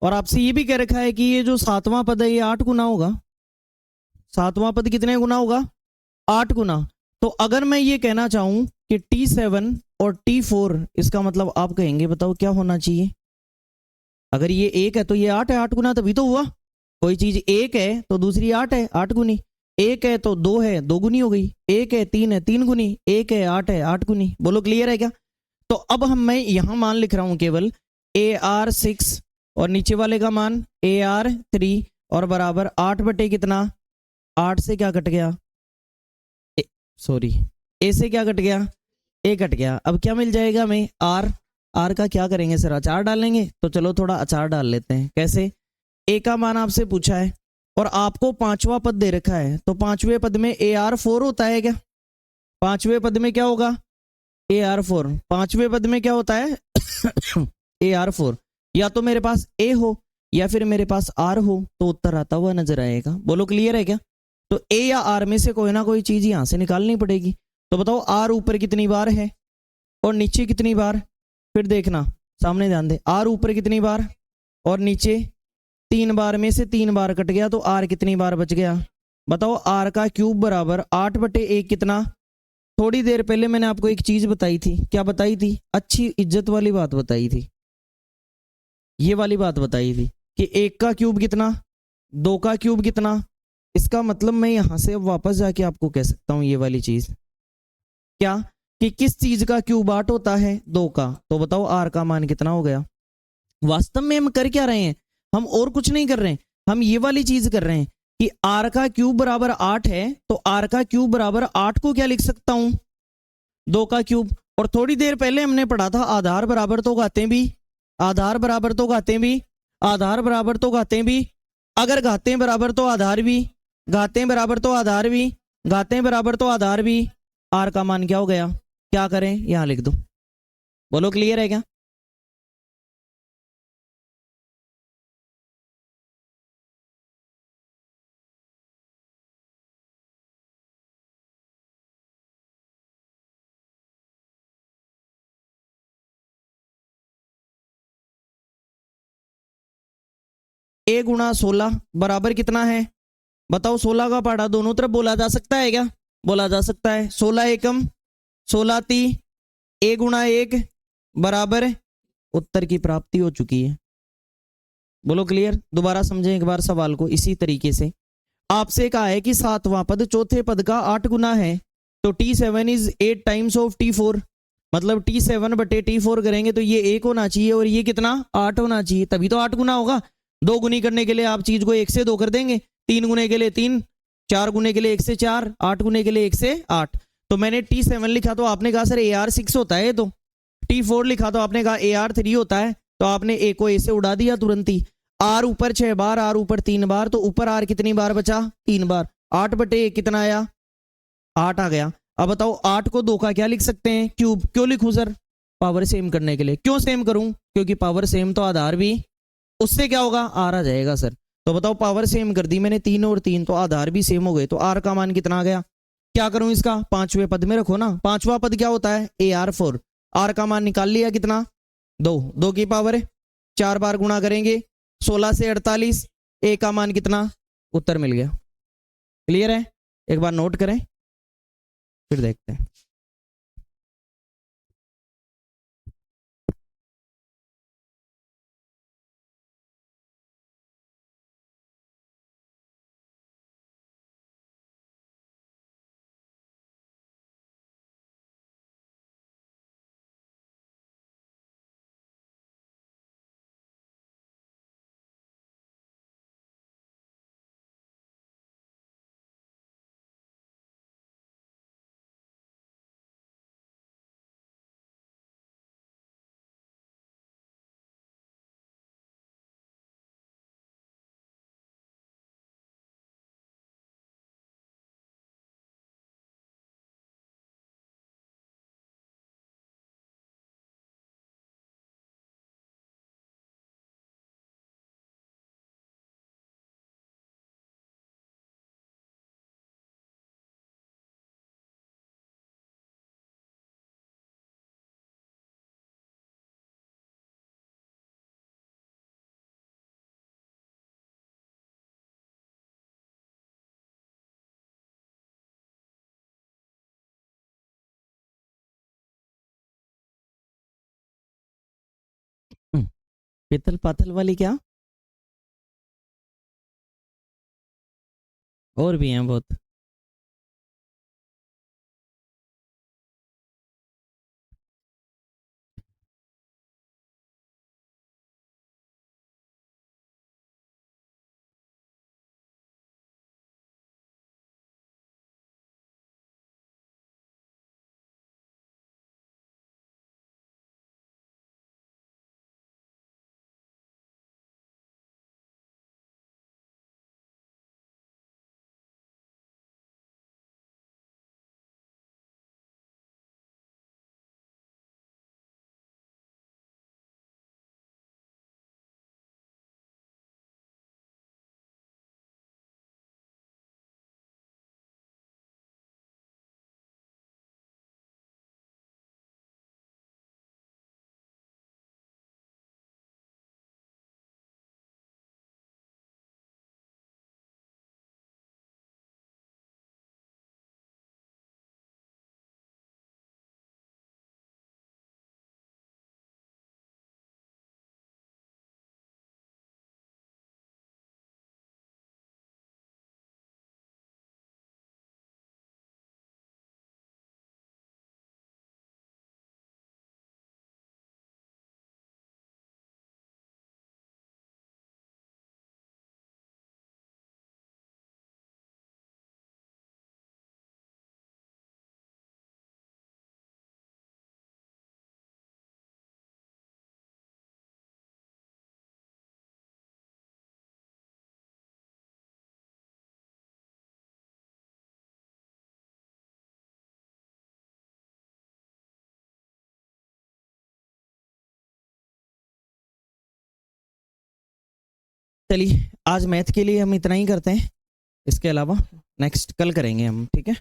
और आपसे ये भी कह रखा है कि ये जो सातवां पद है ये 8 गुना होगा। सातवां पद कितने गुना होगा? 8 गुना। तो अगर मैं ये कहना चाहूं कि T7 और T4, इसका मतलब आप कहेंगे बताओ क्या होना चाहिए? अगर ये 1 है तो ये 8 है, 8 गुना तभी तो हुआ। कोई चीज 1 है तो दूसरी 8 है, 8 गुनी। 1 है तो 2 है, 2 गुनी हो गई। 1 है 3 है, 3 गुनी। 1 है 8 गुनी। बोलो क्लियर है क्या? तो अब मैं यहां मान लिख रहा हूं केवल AR6 और नीचे वाले का मान AR3 और बराबर 8 बटे कितना? 8 से क्या कट गया? सॉरी, ए से क्या कट गया? ए कट गया। अब क्या मिल जाएगा हमें? आर। आर का क्या करेंगे सर? अचार डालेंगे। तो चलो थोड़ा अचार डाल लेते हैं। कैसे? ए का मान आपसे पूछा है और आपको पांचवा पद दे रखा है, तो पांचवें पद में AR4 होता है क्या? पांचवें पद में क्या होगा? AR4। पांचवें पद में क्या होता है? AR4। या तो मेरे पास ए हो या फिर मेरे पास आर हो, तो उत्तर आता हुआ नजर आएगा। बोलो क्लियर है क्या? तो ए या आर में से कोई ना कोई चीज यहां से निकालनी पड़ेगी। तो बताओ आर ऊपर कितनी बार है और नीचे कितनी बार? फिर देखना, सामने ध्यान दे। आर ऊपर कितनी बार और नीचे 3 बार, में से 3 बार कट गया तो आर कितनी बार बच गया? बताओ आर का क्यूब बराबर 8 बटे 1 कितना? थोड़ी देर पहले मैंने आपको एक चीज बताई थी। क्या बताई थी? अच्छी इज्जत वाली बात बताई थी। ये वाली बात बताई थी कि 1 का क्यूब कितना, 2 का क्यूब कितना। इसका मतलब मैं यहां से अब वापस जाके आपको कह सकता हूं ये वाली चीज। क्या? कि किस चीज का क्यूब 8 होता है? 2 का। तो बताओ आर का मान कितना हो गया? वास्तव में हम कर क्या रहे हैं? हम और कुछ नहीं कर रहे हैं, हम ये वाली चीज कर रहे हैं कि आर का क्यूब बराबर 8 है, तो आर का क्यूब बराबर 8 को क्या लिख सकता हूं? 2 का क्यूब। और थोड़ी देर पहले हमने पढ़ा था आधार बराबर तो घातें भी, आधार बराबर तो घातें भी, आधार बराबर तो घातें भी। अगर घातें बराबर तो आधार भी, घातें बराबर तो आधार भी, घातें बराबर तो आधार भी। आर का मान क्या हो गया? क्या करें? यहां लिख दो। बोलो क्लियर है क्या? ए गुणा 16 बराबर कितना है? बताओ। 16 का पहाड़ा दोनों तरफ बोला जा सकता है क्या? बोला जा सकता है। 16 एकम 16 ती, ए गुणा 1 बराबर, उत्तर की प्राप्ति हो चुकी है। बोलो क्लियर? दोबारा समझें एक बार सवाल को इसी तरीके से। आपसे कहा है कि सातवां पद चौथे पद का 8 गुना है, तो T7 is 8 times of T4। मतलब T7 बटे T4 करेंगे तो ये 1 होना चाहिए और ये कितना? 8 होना चाहिए, तभी तो 8 गुना होगा। 2 गुनी करने के लिए आप चीज को 1 से 2 कर देंगे, 3 गुने के लिए 3, 4 गुने के लिए 1 से 4, 8 गुने के लिए 1 से 8। तो मैंने T7 लिखा तो आपने कहा सर AR6 होता है। तो T4 लिखा तो आपने कहा AR3 होता है। तो आपने ए को ए से उड़ा दिया तुरंत ही। आर ऊपर 6 बार, आर ऊपर 3 बार, तो ऊपर आर कितनी बार बचा? 3 बार। 8 बटे 1 कितना आया? 8 आ गया। अब बताओ 8 को 2 का क्या लिख सकते हैं? क्यूब। क्यों लिखूं सर? पावर सेम करने के लिए। क्यों सेम करूं? क्योंकि पावर सेम तो आधार भी, उससे क्या होगा? आर आ जाएगा सर। तो बताओ पावर सेम कर दी मैंने, 3 और 3, तो आधार भी सेम हो गए, तो आर का मान कितना आ गया? क्या करूं इसका? पांचवें पद में रखो ना। पांचवा पद क्या होता है? AR4। आर का मान निकाल लिया कितना? 2। 2 की पावर 4 बार गुणा करेंगे, 16 से 48। ए का मान कितना? उत्तर मिल गया। क्लियर है? एक बार नोट करें, फिर देखते हैं। पितल पातल वाली क्या? और भी हैं बहुत। चलिए आज मैथ के लिए हम इतना ही करते हैं, इसके अलावा नेक्स्ट कल करेंगे हम, ठीक है।